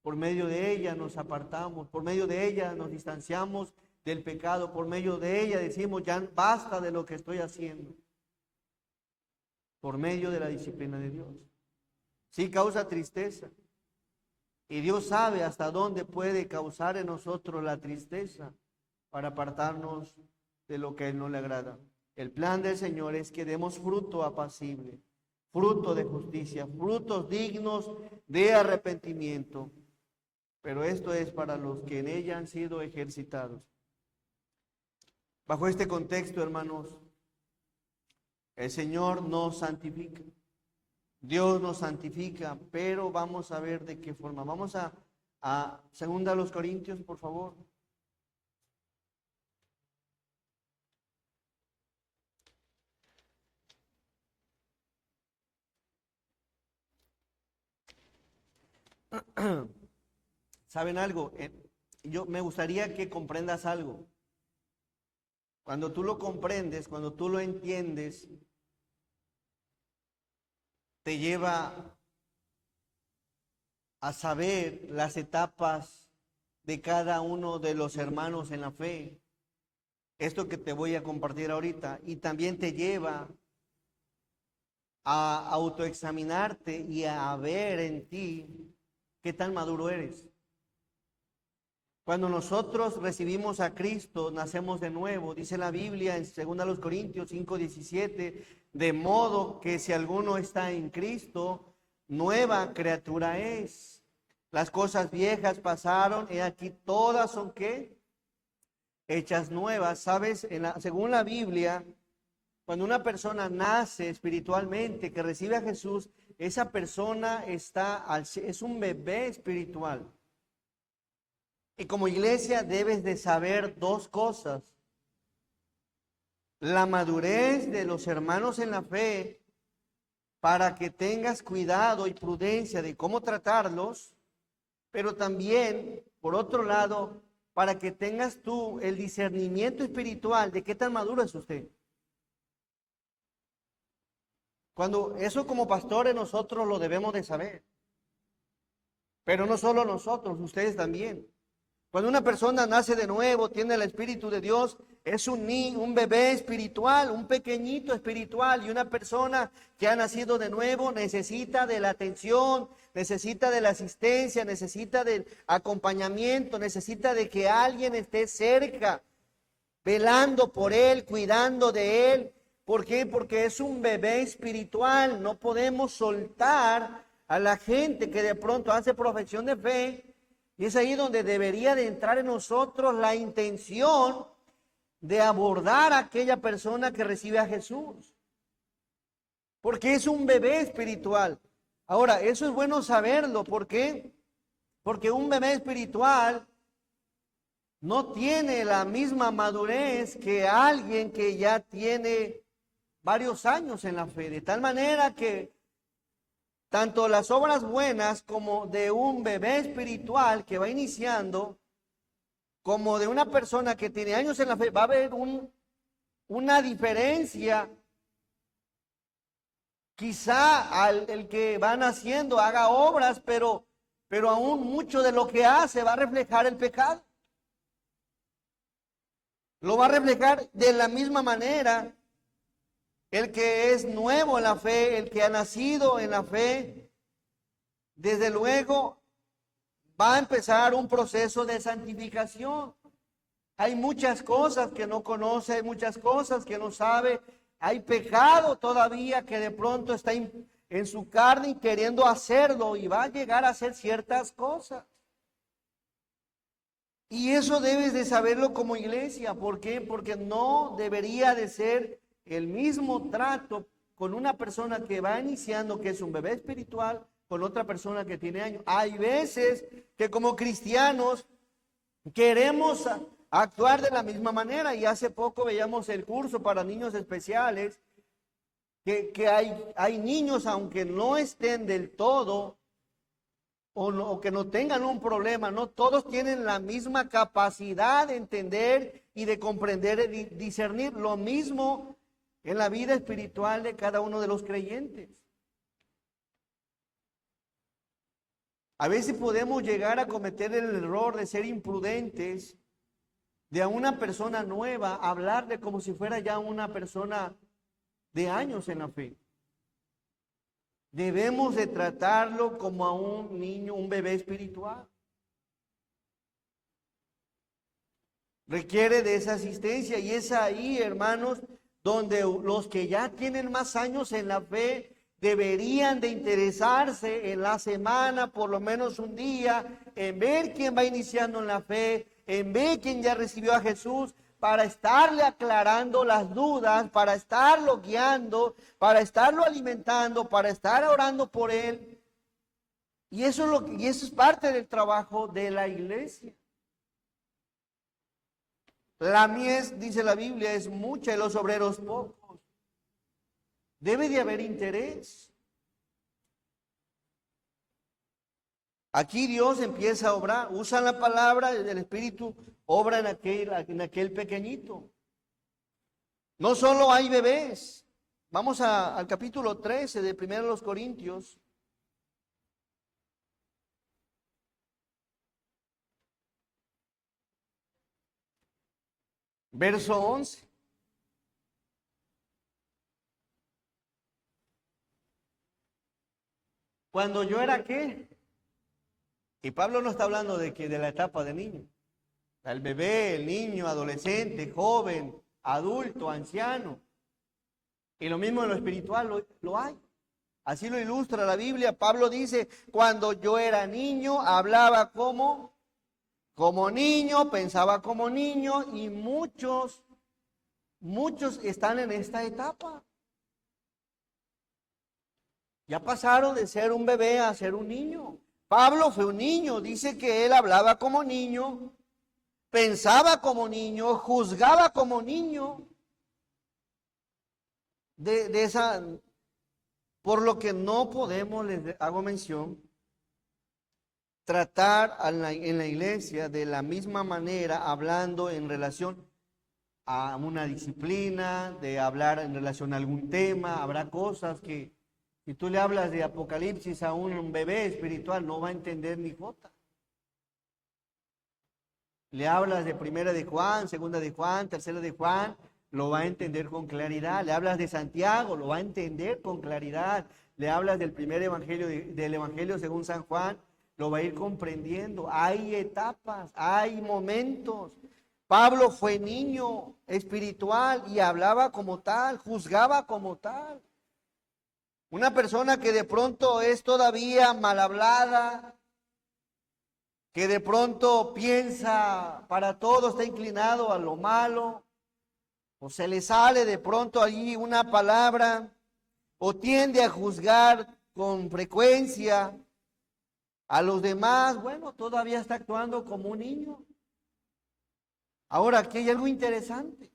por medio de ella nos apartamos, por medio de ella nos distanciamos del pecado, por medio de ella decimos, ya basta de lo que estoy haciendo. Por medio de la disciplina de Dios. Sí causa tristeza. Y Dios sabe hasta dónde puede causar en nosotros la tristeza para apartarnos de lo que a Él no le agrada. El plan del Señor es que demos fruto apacible, fruto de justicia, frutos dignos de arrepentimiento. Pero esto es para los que en ella han sido ejercitados. Bajo este contexto, hermanos, el Señor nos santifica. Dios nos santifica, pero vamos a ver de qué forma. Vamos a 2 Corintios, por favor. ¿Saben algo? Yo me gustaría que comprendas algo. Cuando tú lo comprendes, cuando tú lo entiendes, te lleva a saber las etapas de cada uno de los hermanos en la fe. Esto que te voy a compartir ahorita. Y también te lleva a autoexaminarte y a ver en ti qué tan maduro eres. Cuando nosotros recibimos a Cristo, nacemos de nuevo. Dice la Biblia en 2 Corintios 5:17, de modo que si alguno está en Cristo, nueva criatura es. Las cosas viejas pasaron, y aquí todas son ¿qué? Hechas nuevas. ¿Sabes? Según la Biblia, cuando una persona nace espiritualmente, que recibe a Jesús, esa persona es un bebé espiritual. Y como iglesia debes de saber dos cosas. La madurez de los hermanos en la fe, para que tengas cuidado y prudencia de cómo tratarlos, pero también, por otro lado, para que tengas tú el discernimiento espiritual de qué tan maduro es usted. Cuando eso como pastores nosotros lo debemos de saber. Pero no solo nosotros, ustedes también. Cuando una persona nace de nuevo, tiene el Espíritu de Dios, es un bebé espiritual, un pequeñito espiritual, y una persona que ha nacido de nuevo necesita de la atención, necesita de la asistencia, necesita del acompañamiento, necesita de que alguien esté cerca, velando por él, cuidando de él. ¿Por qué? Porque es un bebé espiritual. No podemos soltar a la gente que de pronto hace profesión de fe. Y es ahí donde debería de entrar en nosotros la intención de abordar a aquella persona que recibe a Jesús. Porque es un bebé espiritual. Ahora, eso es bueno saberlo. ¿Por qué? Porque un bebé espiritual no tiene la misma madurez que alguien que ya tiene varios años en la fe. De tal manera que tanto las obras buenas como de un bebé espiritual que va iniciando, como de una persona que tiene años en la fe, va a haber una diferencia. Quizá el que va naciendo haga obras, pero aún mucho de lo que hace va a reflejar el pecado. Lo va a reflejar de la misma manera. El que es nuevo en la fe, el que ha nacido en la fe, desde luego va a empezar un proceso de santificación. Hay muchas cosas que no conoce, hay muchas cosas que no sabe, hay pecado todavía que de pronto está en su carne y queriendo hacerlo y va a llegar a hacer ciertas cosas. Y eso debes de saberlo como iglesia. ¿Por qué? Porque no debería de ser el mismo trato con una persona que va iniciando, que es un bebé espiritual, con otra persona que tiene años. Hay veces que como cristianos queremos actuar de la misma manera, y hace poco veíamos el curso para niños especiales, que hay niños, aunque no estén del todo, o que no tengan un problema, no todos tienen la misma capacidad de entender y de comprender y discernir. Lo mismo en la vida espiritual de cada uno de los creyentes. A veces podemos llegar a cometer el error de ser imprudentes, de a una persona nueva hablarle como si fuera ya una persona de años en la fe. Debemos de tratarlo como a un niño, un bebé espiritual. Requiere de esa asistencia, y es ahí, hermanos, donde los que ya tienen más años en la fe deberían de interesarse en la semana, por lo menos un día, en ver quién va iniciando en la fe, en ver quién ya recibió a Jesús, para estarle aclarando las dudas, para estarlo guiando, para estarlo alimentando, para estar orando por él. Y eso es parte del trabajo de la iglesia. La mies, dice la Biblia, es mucha y los obreros pocos. Debe de haber interés. Aquí Dios empieza a obrar, usa la palabra del Espíritu, obra en aquel pequeñito. No solo hay bebés. Vamos al capítulo 13 de 1 Corintios. Verso 11. Cuando yo era ¿qué? Y Pablo no está hablando de la etapa de niño. El bebé, el niño, adolescente, joven, adulto, anciano. Y lo mismo en lo espiritual lo hay. Así lo ilustra la Biblia. Pablo dice, cuando yo era niño, hablaba como niño, pensaba como niño, y muchos están en esta etapa. Ya pasaron de ser un bebé a ser un niño. Pablo fue un niño, dice que él hablaba como niño, pensaba como niño, juzgaba como niño. Por lo que no podemos, les hago mención, tratar en la iglesia de la misma manera, hablando en relación a una disciplina, de hablar en relación a algún tema. Habrá cosas que, si tú le hablas de Apocalipsis a un bebé espiritual, no va a entender ni jota. Le hablas de Primera de Juan, Segunda de Juan, Tercera de Juan, lo va a entender con claridad. Le hablas de Santiago, lo va a entender con claridad. Le hablas del primer evangelio, del evangelio según San Juan, lo va a ir comprendiendo. Hay etapas, hay momentos. Pablo fue niño espiritual y hablaba como tal, juzgaba como tal. Una persona que de pronto es todavía mal hablada, que de pronto piensa para todo, está inclinado a lo malo, o se le sale de pronto allí una palabra, o tiende a juzgar con frecuencia a los demás, bueno, todavía está actuando como un niño. Ahora, aquí hay algo interesante.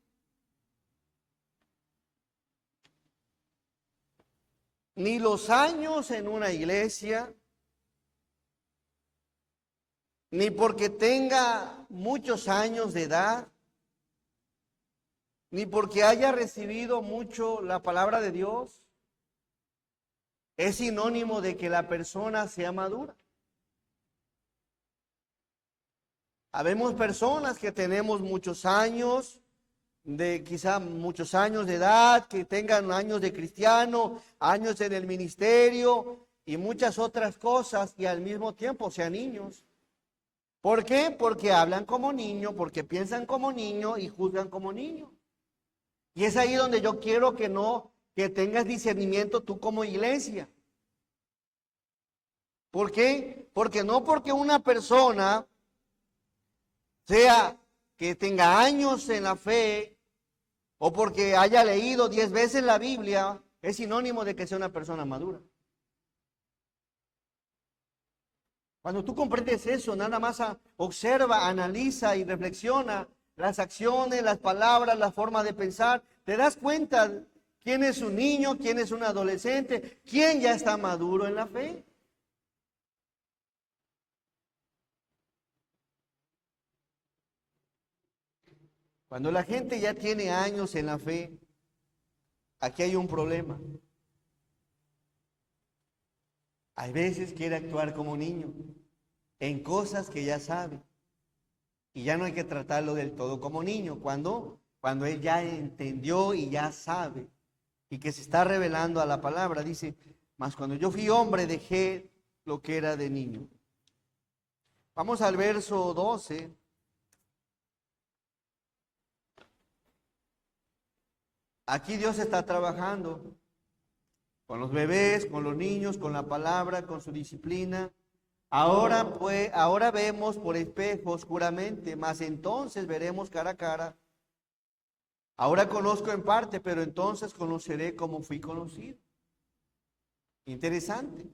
Ni los años en una iglesia, ni porque tenga muchos años de edad, ni porque haya recibido mucho la palabra de Dios, es sinónimo de que la persona sea madura. Habemos personas que tenemos muchos años, de quizá muchos años de edad, que tengan años de cristiano, años en el ministerio y muchas otras cosas, y al mismo tiempo sean niños. ¿Por qué? Porque hablan como niño, porque piensan como niño y juzgan como niño. Y es ahí donde yo quiero que tengas discernimiento tú como iglesia. ¿Por qué? Porque no porque una persona sea que tenga años en la fe o porque haya leído 10 veces la Biblia, es sinónimo de que sea una persona madura. Cuando tú comprendes eso, nada más observa, analiza y reflexiona las acciones, las palabras, la forma de pensar, te das cuenta quién es un niño, quién es un adolescente, quién ya está maduro en la fe. Cuando la gente ya tiene años en la fe, aquí hay un problema. Hay veces quiere actuar como niño en cosas que ya sabe. Y ya no hay que tratarlo del todo como niño. Cuando él ya entendió y ya sabe y que se está revelando a la palabra, dice, mas cuando yo fui hombre dejé lo que era de niño. Vamos al verso 12. Aquí Dios está trabajando con los bebés, con los niños, con la palabra, con su disciplina. Ahora vemos por espejo oscuramente, mas entonces veremos cara a cara. Ahora conozco en parte, pero entonces conoceré como fui conocido. Interesante.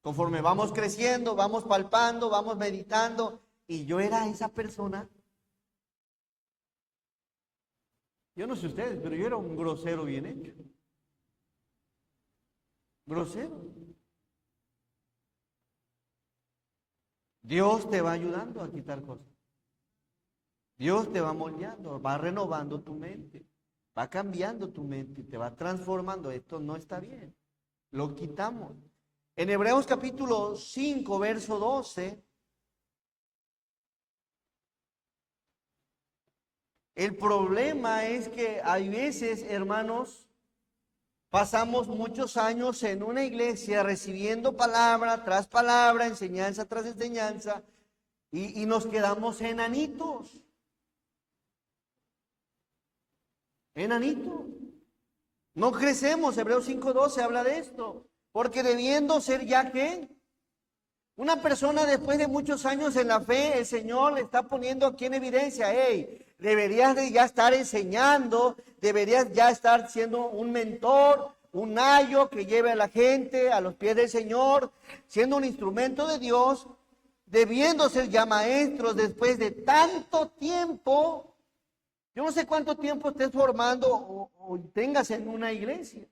Conforme vamos creciendo, vamos palpando, vamos meditando, y yo era esa persona. Yo no sé ustedes, pero yo era un grosero bien hecho. Grosero. Dios te va ayudando a quitar cosas. Dios te va moldeando, va renovando tu mente, va cambiando tu mente, te va transformando. Esto no está bien. Lo quitamos. En Hebreos capítulo 5, verso 12, el problema es que hay veces, hermanos, pasamos muchos años en una iglesia recibiendo palabra tras palabra, enseñanza tras enseñanza, y nos quedamos enanitos. Enanitos. No crecemos. Hebreos 5:12 habla de esto. Porque debiendo ser ya que una persona después de muchos años en la fe, el Señor le está poniendo aquí en evidencia, hey, deberías de ya estar enseñando, deberías ya estar siendo un mentor, un ayo que lleve a la gente a los pies del Señor, siendo un instrumento de Dios, debiendo ser ya maestros después de tanto tiempo. Yo no sé cuánto tiempo estés formando o tengas en una iglesia.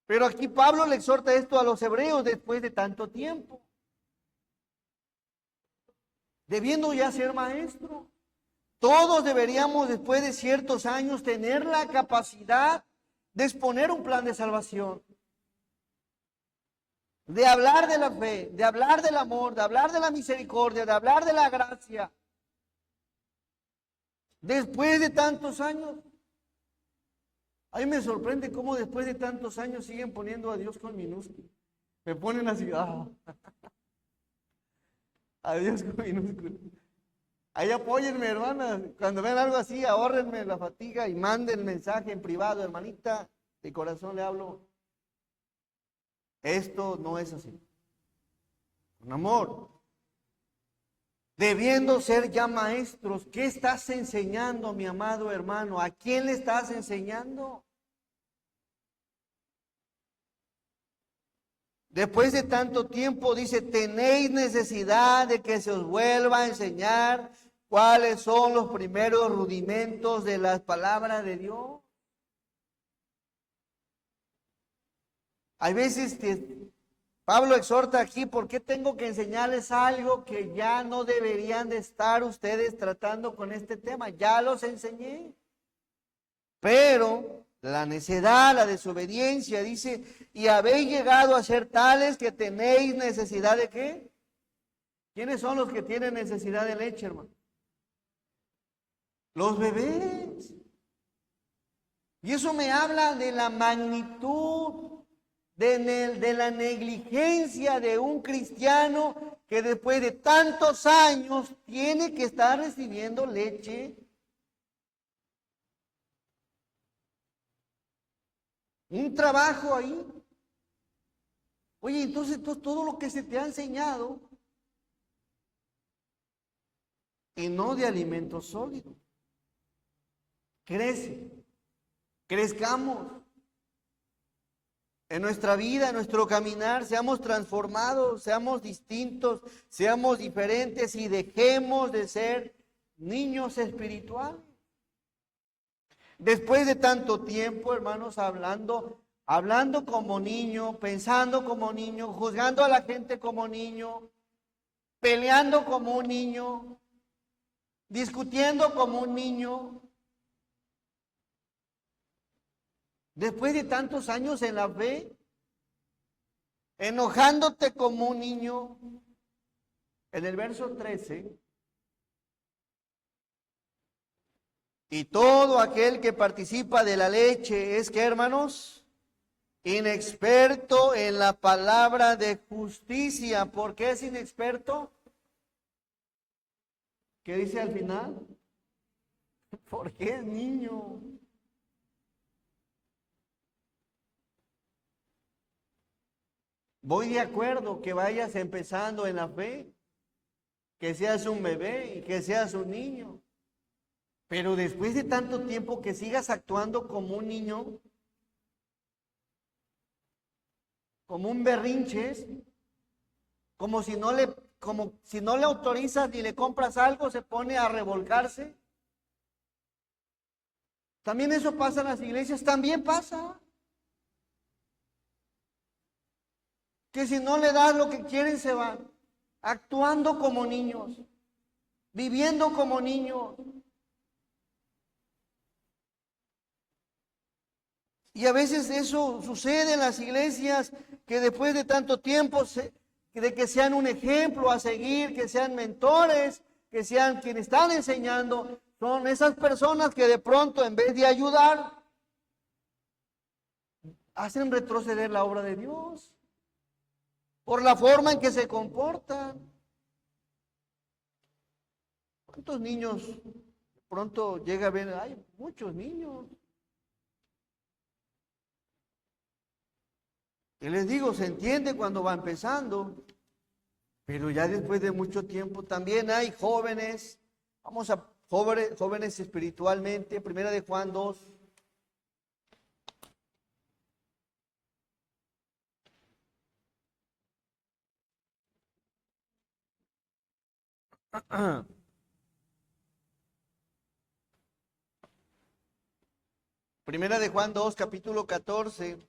Pero aquí Pablo le exhorta esto a los hebreos después de tanto tiempo. Debiendo ya ser maestro. Todos deberíamos después de ciertos años tener la capacidad de exponer un plan de salvación. De hablar de la fe, de hablar del amor, de hablar de la misericordia, de hablar de la gracia. Después de tantos años. A mí me sorprende cómo después de tantos años siguen poniendo a Dios con minúsculo. Me ponen así, a Dios con minúsculo. Ahí apóyenme, hermanas. Cuando vean algo así, ahórrenme la fatiga y manden mensaje en privado, hermanita. De corazón le hablo. Esto no es así. Con amor. Debiendo ser ya maestros, ¿qué estás enseñando, mi amado hermano? ¿A quién le estás enseñando? Después de tanto tiempo, dice, tenéis necesidad de que se os vuelva a enseñar cuáles son los primeros rudimentos de las palabras de Dios. Hay veces que Pablo exhorta aquí, ¿por qué tengo que enseñarles algo que ya no deberían de estar ustedes tratando con este tema? Ya los enseñé. Pero la necedad, la desobediencia, dice, y habéis llegado a ser tales que tenéis necesidad de ¿qué? ¿Quiénes son los que tienen necesidad de leche, hermano? Los bebés. Y eso me habla de la magnitud, de la negligencia de un cristiano que después de tantos años tiene que estar recibiendo leche. Un trabajo ahí. Oye, entonces todo lo que se te ha enseñado y no de alimento sólido. Crece, crezcamos en nuestra vida, en nuestro caminar, seamos transformados, seamos distintos, seamos diferentes y dejemos de ser niños espirituales. Después de tanto tiempo, hermanos, hablando como niño, pensando como niño, juzgando a la gente como niño, peleando como un niño, discutiendo como un niño. Después de tantos años en la fe, enojándote como un niño. En el verso 13, y todo aquel que participa de la leche es que, hermanos, inexperto en la palabra de justicia. ¿Por qué es inexperto? ¿Qué dice al final? Porque es niño. Voy de acuerdo que vayas empezando en la fe, que seas un bebé y que seas un niño. Pero después de tanto tiempo que sigas actuando como un niño, como un berrinches, como si no le autorizas ni le compras algo, se pone a revolcarse. También eso pasa en las iglesias, también pasa. Que si no le das lo que quieren se van, actuando como niños, viviendo como niños. Y a veces eso sucede en las iglesias, que después de tanto tiempo, de que sean un ejemplo a seguir, que sean mentores, que sean quienes están enseñando, son esas personas que de pronto en vez de ayudar, hacen retroceder la obra de Dios. Por la forma en que se comportan. ¿Cuántos niños de pronto llega a ver? Hay muchos niños. Y les digo, se entiende cuando va empezando, pero ya después de mucho tiempo también hay jóvenes, jóvenes espiritualmente, primera de Juan 2. Primera de Juan 2, capítulo 14.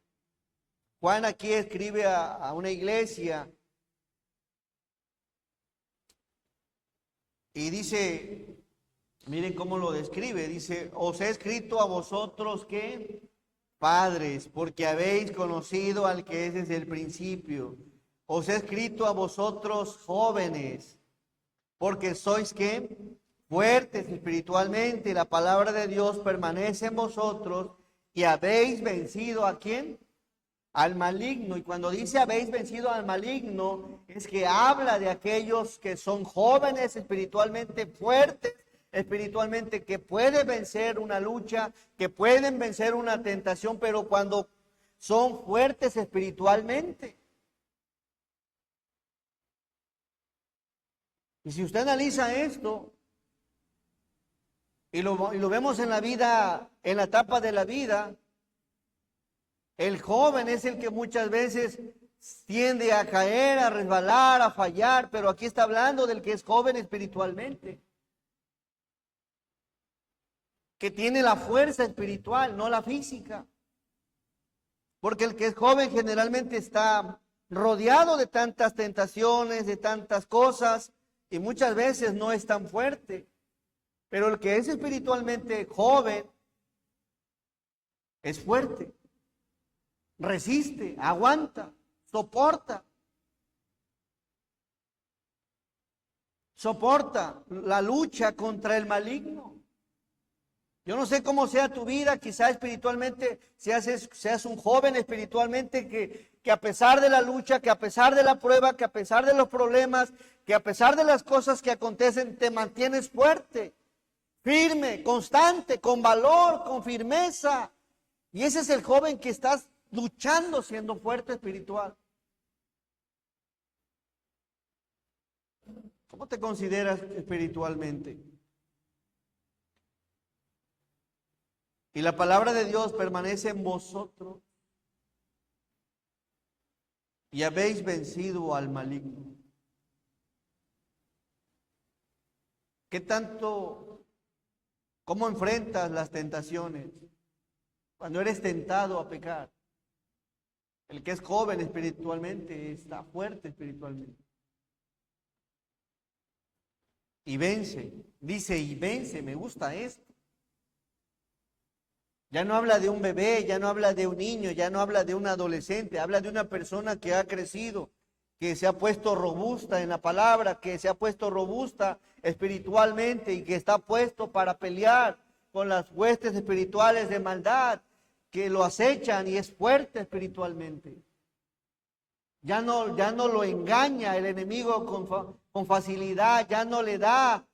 Juan aquí escribe a una iglesia y dice, miren cómo lo describe, dice, os he escrito a vosotros que padres, porque habéis conocido al que es desde el principio. Os he escrito a vosotros jóvenes, porque sois que fuertes espiritualmente, la palabra de Dios permanece en vosotros y habéis vencido ¿a quién? Al maligno. Y cuando dice habéis vencido al maligno, es que habla de aquellos que son jóvenes espiritualmente, fuertes espiritualmente, que pueden vencer una lucha, que pueden vencer una tentación, pero cuando son fuertes espiritualmente. Y si usted analiza esto, y lo vemos en la vida, en la etapa de la vida, el joven es el que muchas veces tiende a caer, a resbalar, a fallar, pero aquí está hablando del que es joven espiritualmente, que tiene la fuerza espiritual, no la física. Porque el que es joven generalmente está rodeado de tantas tentaciones, de tantas cosas, y muchas veces no es tan fuerte. Pero el que es espiritualmente joven es fuerte, resiste, aguanta, soporta la lucha contra el maligno. Yo no sé cómo sea tu vida, quizá espiritualmente seas un joven espiritualmente que a pesar de la lucha, que a pesar de la prueba, que a pesar de los problemas, que a pesar de las cosas que acontecen, te mantienes fuerte, firme, constante, con valor, con firmeza. Y ese es el joven que estás luchando siendo fuerte espiritual. ¿Cómo te consideras espiritualmente? Y la palabra de Dios permanece en vosotros y habéis vencido al maligno. ¿Qué tanto, cómo enfrentas las tentaciones cuando eres tentado a pecar? El que es joven espiritualmente está fuerte espiritualmente. Y vence, dice y vence, me gusta esto. Ya no habla de un bebé, ya no habla de un niño, ya no habla de un adolescente, habla de una persona que ha crecido, que se ha puesto robusta en la palabra, que se ha puesto robusta espiritualmente y que está puesto para pelear con las huestes espirituales de maldad que lo acechan y es fuerte espiritualmente. Ya no lo engaña el enemigo con facilidad, ya no le da,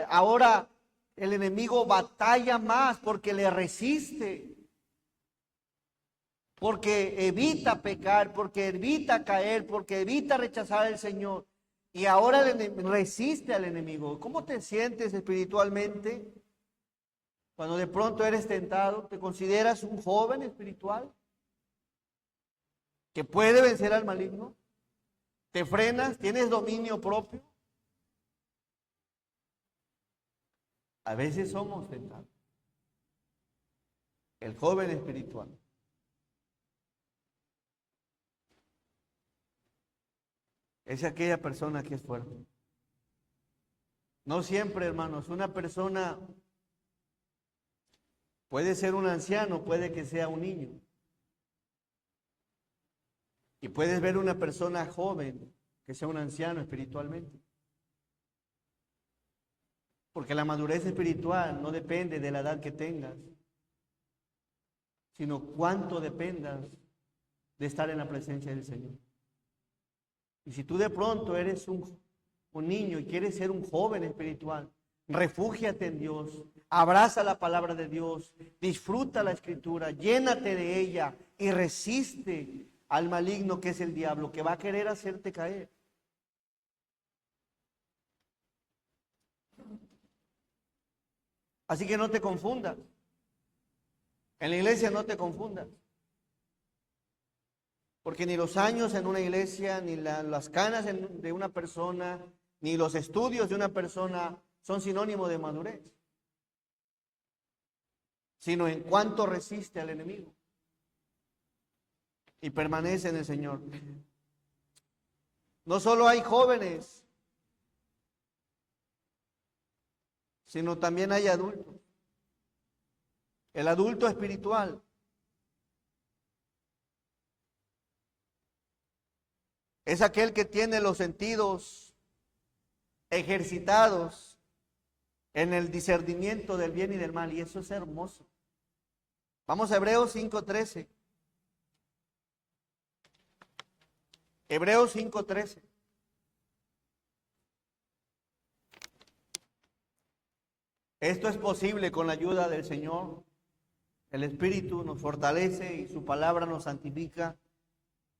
ahora el enemigo batalla más porque le resiste, porque evita pecar, porque evita caer, porque evita rechazar al Señor. Y ahora resiste al enemigo. ¿Cómo te sientes espiritualmente cuando de pronto eres tentado? ¿Te consideras un joven espiritual que puede vencer al maligno? ¿Te frenas? ¿Tienes dominio propio? A veces somos tentados. El joven espiritual. Es aquella persona que es fuerte. No siempre, hermanos, una persona puede ser un anciano, puede que sea un niño. Y puedes ver una persona joven que sea un anciano espiritualmente. Porque la madurez espiritual no depende de la edad que tengas, sino cuánto dependas de estar en la presencia del Señor. Y si tú de pronto eres un niño y quieres ser un joven espiritual, refúgiate en Dios, abraza la palabra de Dios, disfruta la escritura, llénate de ella y resiste al maligno que es el diablo, que va a querer hacerte caer. Así que no te confundas. En la iglesia no te confundas. Porque ni los años en una iglesia, ni las canas de una persona, ni los estudios de una persona son sinónimo de madurez. Sino en cuánto resiste al enemigo. Y permanece en el Señor. No solo hay jóvenes, sino también hay adultos. El adulto espiritual es aquel que tiene los sentidos ejercitados en el discernimiento del bien y del mal, y eso es hermoso. Vamos a Hebreos 5:13. Hebreos 5:13. Esto es posible con la ayuda del Señor. El Espíritu nos fortalece y su palabra nos santifica.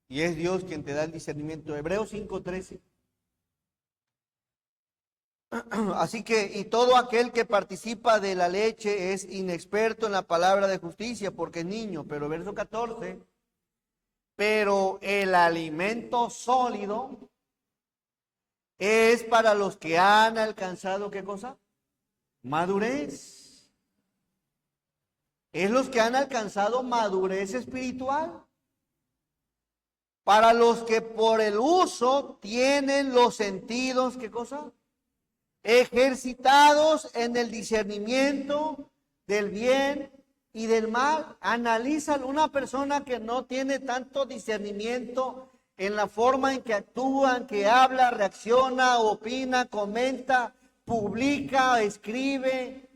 Y es Dios quien te da el discernimiento. Hebreos 5:13. Así que, y todo aquel que participa de la leche es inexperto en la palabra de justicia porque es niño. Pero verso 14. Pero el alimento sólido es para los que han alcanzado, ¿qué cosa? Madurez. Es los que han alcanzado madurez espiritual. Para los que por el uso tienen los sentidos, ¿qué cosa? Ejercitados en el discernimiento del bien y del mal. Analizan una persona que no tiene tanto discernimiento en la forma en que actúa, en que habla, reacciona, opina, comenta, publica, escribe.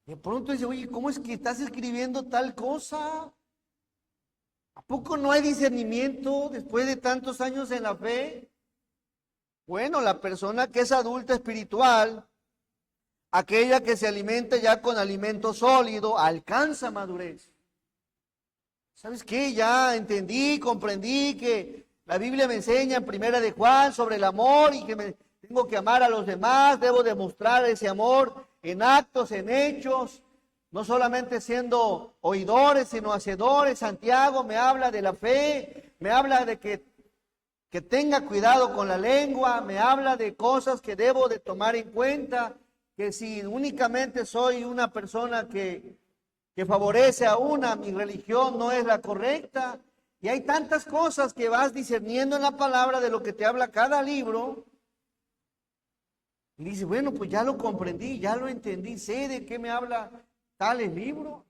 De pronto dice, oye, ¿cómo es que estás escribiendo tal cosa? ¿A poco no hay discernimiento después de tantos años en la fe? Bueno, la persona que es adulta espiritual, aquella que se alimenta ya con alimento sólido, alcanza madurez. ¿Sabes qué? Ya entendí, comprendí que la Biblia me enseña en Primera de Juan sobre el amor y que tengo que amar a los demás, debo demostrar ese amor en actos, en hechos, no solamente siendo oidores, sino hacedores. Santiago me habla de la fe, me habla de que tenga cuidado con la lengua, me habla de cosas que debo de tomar en cuenta, que si únicamente soy una persona que favorece a una, mi religión no es la correcta. Y hay tantas cosas que vas discerniendo en la palabra de lo que te habla cada libro. Y dice, bueno, pues ya lo comprendí, ya lo entendí, sé de qué me habla tales libros.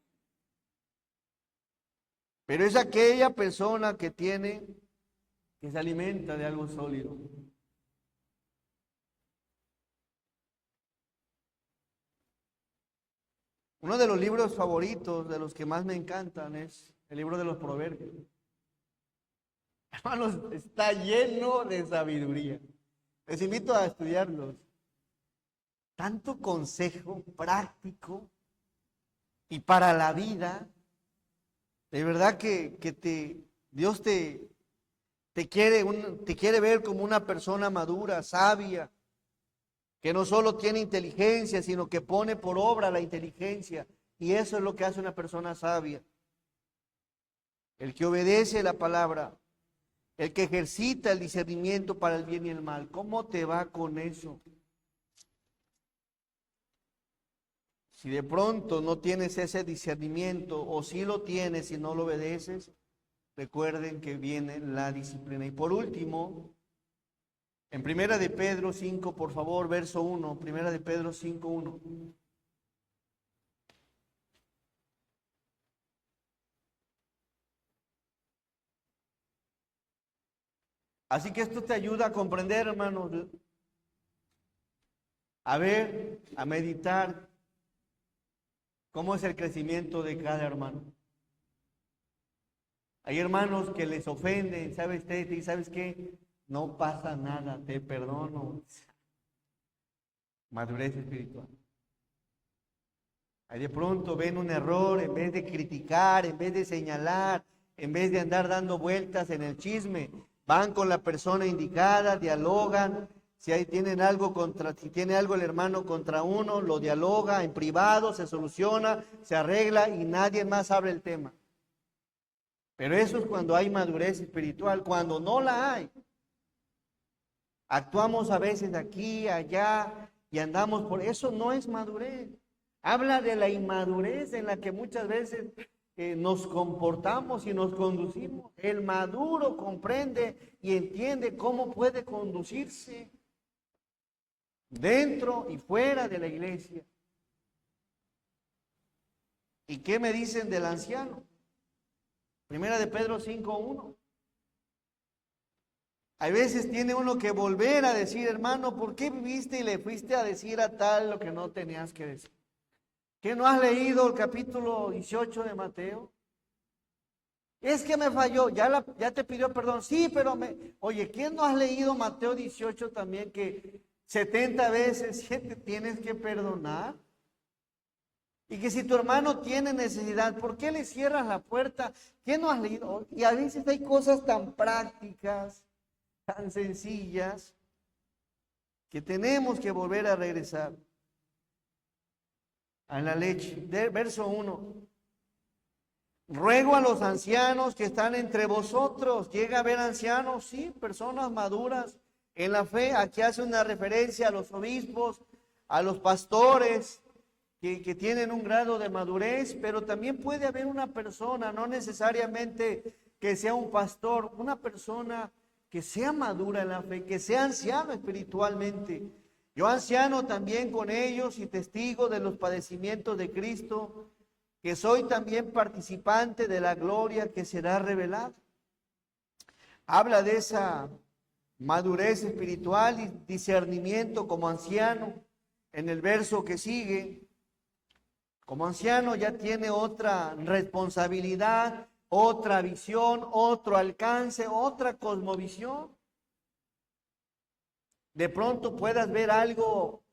Pero es aquella persona que se alimenta de algo sólido. Uno de los libros favoritos, de los que más me encantan, es el libro de los Proverbios. Hermanos, está lleno de sabiduría. Les invito a estudiarlos. Tanto consejo práctico y para la vida. De verdad que Dios te quiere ver como una persona madura, sabia, que no solo tiene inteligencia, sino que pone por obra la inteligencia. Y eso es lo que hace una persona sabia. El que obedece la palabra, el que ejercita el discernimiento para el bien y el mal. ¿Cómo te va con eso? Si de pronto no tienes ese discernimiento, o si lo tienes y no lo obedeces, recuerden que viene la disciplina. Y por último, en Primera de Pedro 5, por favor, verso 1, Primera de Pedro 5, 1. Así que esto te ayuda a comprender, hermanos, a ver, a meditar cómo es el crecimiento de cada hermano. Hay hermanos que les ofenden, ¿sabes? ¿Sabes qué? No pasa nada, te perdono. Madurez espiritual. Ahí de pronto ven un error, en vez de criticar, en vez de señalar, en vez de andar dando vueltas en el chisme, van con la persona indicada, dialogan. Si tiene algo el hermano contra uno, lo dialoga en privado, se soluciona, se arregla y nadie más abre el tema. Pero eso es cuando hay madurez espiritual. Cuando no la hay, actuamos a veces de aquí, allá y andamos por eso. No es madurez. Habla de la inmadurez en la que muchas veces nos comportamos y nos conducimos. El maduro comprende y entiende cómo puede conducirse dentro y fuera de la iglesia. ¿Y qué me dicen del anciano? Primera de Pedro 5:1. Hay veces tiene uno que volver a decir, hermano, ¿por qué viviste y le fuiste a decir a tal lo que no tenías que decir? ¿Qué no has leído el capítulo 18 de Mateo? Es que me falló, ya te pidió perdón. Sí, pero oye, ¿quién no has leído Mateo 18 también que 70 veces 7 tienes que perdonar? Y que si tu hermano tiene necesidad, ¿por qué le cierras la puerta? ¿Qué no has leído? Y a veces hay cosas tan prácticas, tan sencillas, que tenemos que volver a regresar a la leche. Verso 1. Ruego a los ancianos que están entre vosotros. Llega a ver ancianos, sí, personas maduras en la fe. Aquí hace una referencia a los obispos, a los pastores, que tienen un grado de madurez, pero también puede haber una persona, no necesariamente que sea un pastor, una persona que sea madura en la fe, que sea anciano espiritualmente. Yo anciano también con ellos y testigo de los padecimientos de Cristo, que soy también participante de la gloria que será revelada. Habla de esa madurez espiritual y discernimiento como anciano en el verso que sigue. Como anciano ya tiene otra responsabilidad, otra visión, otro alcance, otra cosmovisión. De pronto puedas ver algo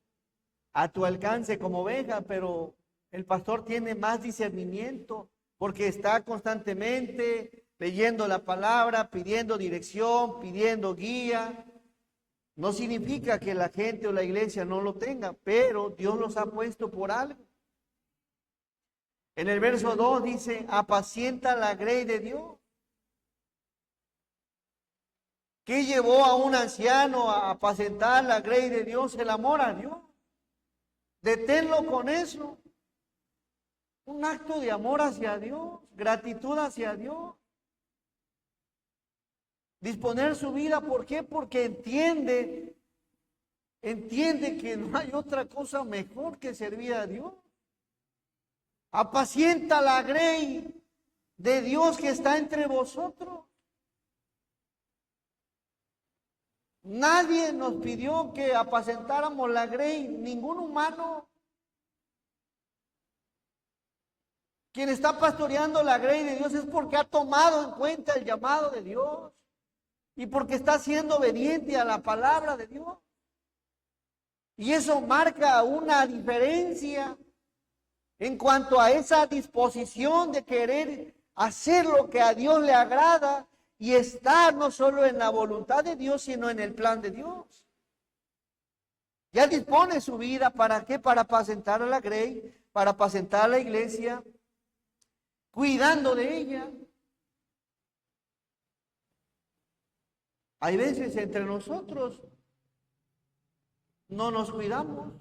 a tu alcance como oveja, pero el pastor tiene más discernimiento porque está constantemente leyendo la palabra, pidiendo dirección, pidiendo guía. No significa que la gente o la iglesia no lo tenga, pero Dios los ha puesto por algo. En el verso 2 dice, apacienta la grey de Dios. ¿Qué llevó a un anciano a apacentar la grey de Dios? El amor a Dios. Deténlo con eso. Un acto de amor hacia Dios, gratitud hacia Dios. Disponer su vida, ¿por qué? Porque entiende que no hay otra cosa mejor que servir a Dios. Apacienta la grey de Dios que está entre vosotros. Nadie nos pidió que apacentáramos la grey, ningún humano. Quien está pastoreando la grey de Dios es porque ha tomado en cuenta el llamado de Dios y porque está siendo obediente a la palabra de Dios. Y eso marca una diferencia en cuanto a esa disposición de querer hacer lo que a Dios le agrada y estar no solo en la voluntad de Dios, sino en el plan de Dios. Ya dispone su vida, ¿para qué? Para apacentar a la grey, para apacentar a la iglesia, cuidando de ella. Hay veces entre nosotros no nos cuidamos.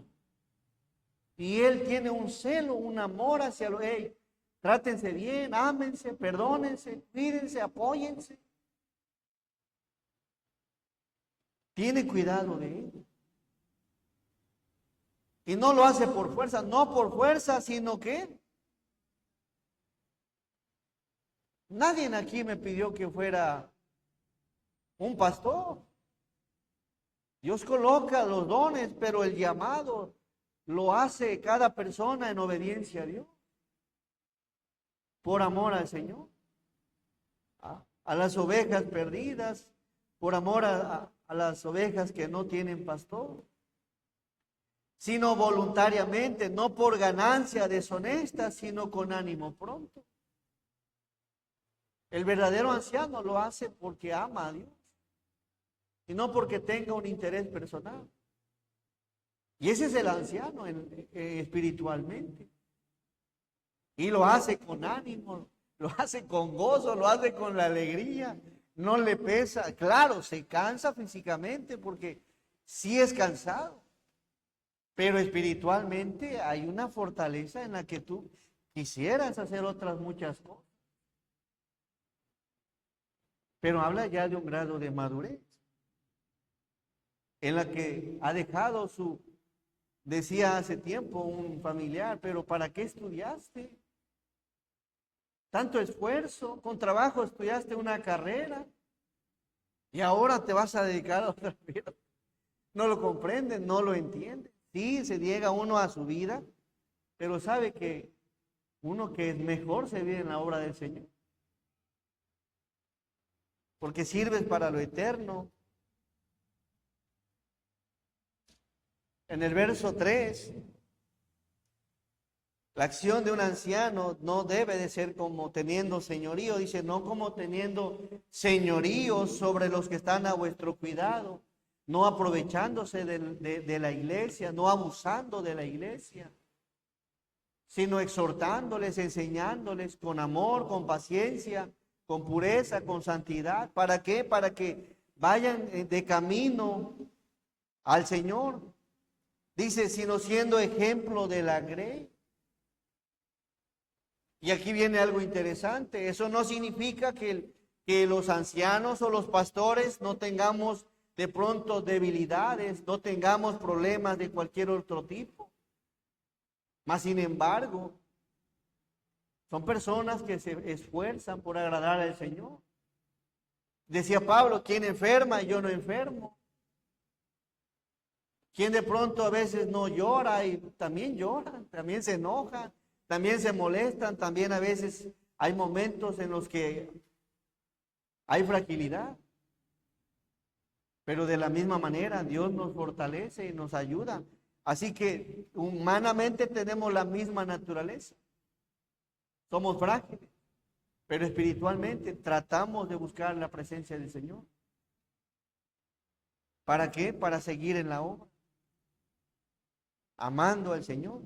Y Él tiene un celo, un amor hacia los... Hey, trátense bien, ámense, perdónense, cuídense, apóyense. Tiene cuidado de ellos. Y no lo hace por fuerza, no por fuerza, sino que nadie aquí me pidió que fuera un pastor. Dios coloca los dones, pero el llamado lo hace cada persona en obediencia a Dios, por amor al Señor, a las ovejas perdidas, por amor a las ovejas que no tienen pastor, sino voluntariamente, no por ganancia deshonesta, sino con ánimo pronto. El verdadero anciano lo hace porque ama a Dios y no porque tenga un interés personal. Y ese es el anciano espiritualmente. Y lo hace con ánimo, lo hace con gozo, lo hace con la alegría. No le pesa. Claro, se cansa físicamente porque sí es cansado. Pero espiritualmente hay una fortaleza en la que tú quisieras hacer otras muchas cosas. Pero habla ya de un grado de madurez en la que ha dejado su... Decía hace tiempo un familiar, pero ¿para qué estudiaste? Tanto esfuerzo, con trabajo estudiaste una carrera y ahora te vas a dedicar a otra vida. No lo comprenden, no lo entienden. Sí, se llega uno a su vida, pero sabe que uno que es mejor se vive en la obra del Señor. Porque sirves para lo eterno. En el verso 3, la acción de un anciano no debe de ser como teniendo señorío, dice, no como teniendo señorío sobre los que están a vuestro cuidado, no aprovechándose de la iglesia, no abusando de la iglesia, sino exhortándoles, enseñándoles con amor, con paciencia, con pureza, con santidad. ¿Para qué? Para que vayan de camino al Señor. Dice, sino siendo ejemplo de la grey. Y aquí viene algo interesante. Eso no significa que los ancianos o los pastores no tengamos de pronto debilidades, no tengamos problemas de cualquier otro tipo. Mas sin embargo, son personas que se esfuerzan por agradar al Señor. Decía Pablo, ¿quién enferma y yo no enfermo? ¿Quién de pronto a veces no llora y también llora, también se enoja, también se molestan, también a veces hay momentos en los que hay fragilidad. Pero de la misma manera Dios nos fortalece y nos ayuda. Así que humanamente tenemos la misma naturaleza. Somos frágiles, pero espiritualmente tratamos de buscar la presencia del Señor. ¿Para qué? Para seguir en la obra, amando al Señor.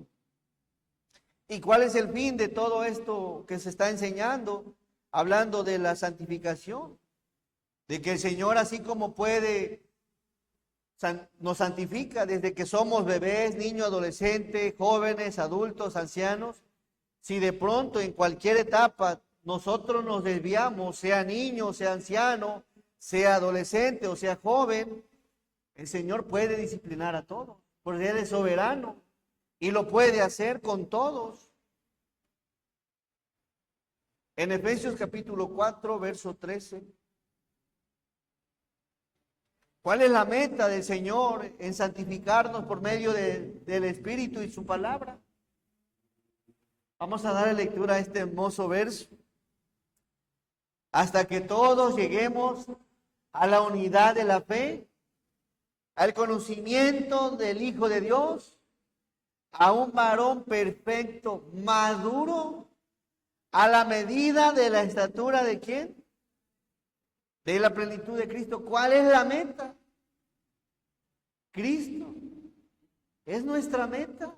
¿Y cuál es el fin de todo esto que se está enseñando? Hablando de la santificación, de que el Señor, así como puede, nos santifica desde que somos bebés, niños, adolescentes, jóvenes, adultos, ancianos. Si de pronto en cualquier etapa nosotros nos desviamos, sea niño, sea anciano, sea adolescente o sea joven, el Señor puede disciplinar a todos, porque Él es soberano y lo puede hacer con todos. En Efesios capítulo 4, verso 13. ¿Cuál es la meta del Señor en santificarnos por medio del Espíritu y su palabra? Vamos a dar lectura a este hermoso verso. Hasta que todos lleguemos a la unidad de la fe, al conocimiento del Hijo de Dios, a un varón perfecto, maduro, a la medida de la estatura de ¿quién? De la plenitud de Cristo. ¿Cuál es la meta? Cristo. Es nuestra meta.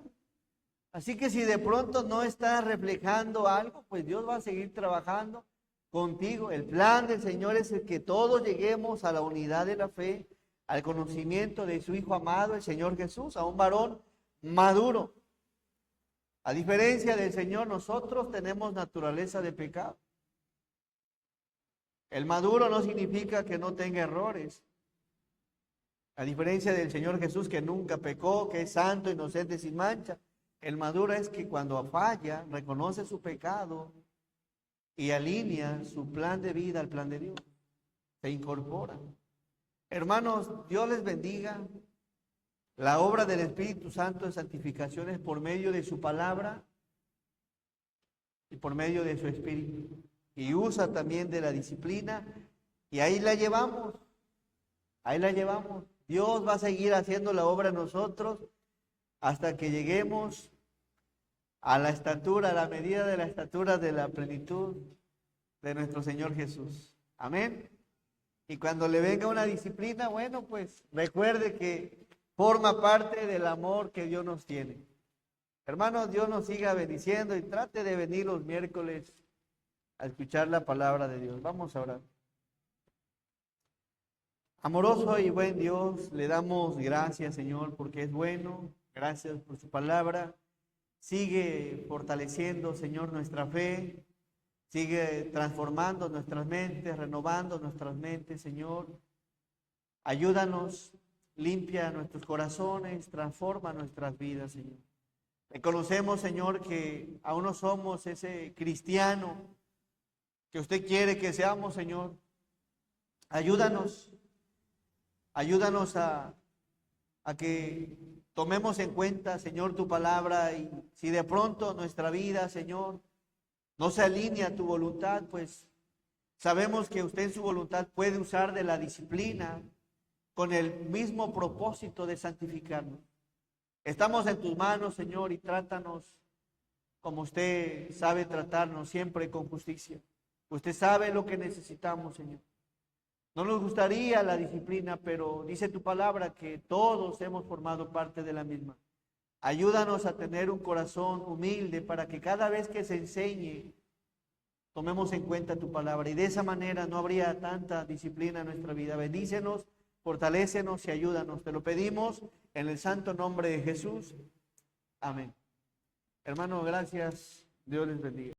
Así que si de pronto no estás reflejando algo, pues Dios va a seguir trabajando contigo. El plan del Señor es el que todos lleguemos a la unidad de la fe, al conocimiento de su Hijo amado, el Señor Jesús, a un varón maduro. A diferencia del Señor, nosotros tenemos naturaleza de pecado. El maduro no significa que no tenga errores. A diferencia del Señor Jesús, que nunca pecó, que es santo, inocente, sin mancha. El maduro es que cuando falla, reconoce su pecado y alinea su plan de vida al plan de Dios. Se incorpora. Hermanos, Dios les bendiga. La obra del Espíritu Santo de santificación es por medio de su palabra y por medio de su Espíritu. Y usa también de la disciplina. Y ahí la llevamos. Ahí la llevamos. Dios va a seguir haciendo la obra en nosotros hasta que lleguemos a la estatura, a la medida de la estatura de la plenitud de nuestro Señor Jesús. Amén. Y cuando le venga una disciplina, bueno, pues recuerde que forma parte del amor que Dios nos tiene. Hermanos, Dios nos siga bendiciendo y trate de venir los miércoles a escuchar la palabra de Dios. Vamos a orar. Amoroso y buen Dios, le damos gracias, Señor, porque es bueno. Gracias por su palabra. Sigue fortaleciendo, Señor, nuestra fe. Sigue transformando nuestras mentes, renovando nuestras mentes, Señor. Ayúdanos, limpia nuestros corazones, transforma nuestras vidas, Señor. Reconocemos, Señor, que aún no somos ese cristiano que usted quiere que seamos, Señor. Ayúdanos a que tomemos en cuenta, Señor, tu palabra, y si de pronto nuestra vida, Señor, no se alinea a tu voluntad, pues sabemos que usted en su voluntad puede usar de la disciplina con el mismo propósito de santificarnos. Estamos en tus manos, Señor, y trátanos como usted sabe tratarnos, siempre con justicia. Usted sabe lo que necesitamos, Señor. No nos gustaría la disciplina, pero dice tu palabra que todos hemos formado parte de la misma. Ayúdanos a tener un corazón humilde para que cada vez que se enseñe, tomemos en cuenta tu palabra. Y de esa manera no habría tanta disciplina en nuestra vida. Bendícenos, fortalécenos y ayúdanos. Te lo pedimos en el santo nombre de Jesús. Amén. Hermano, gracias. Dios les bendiga.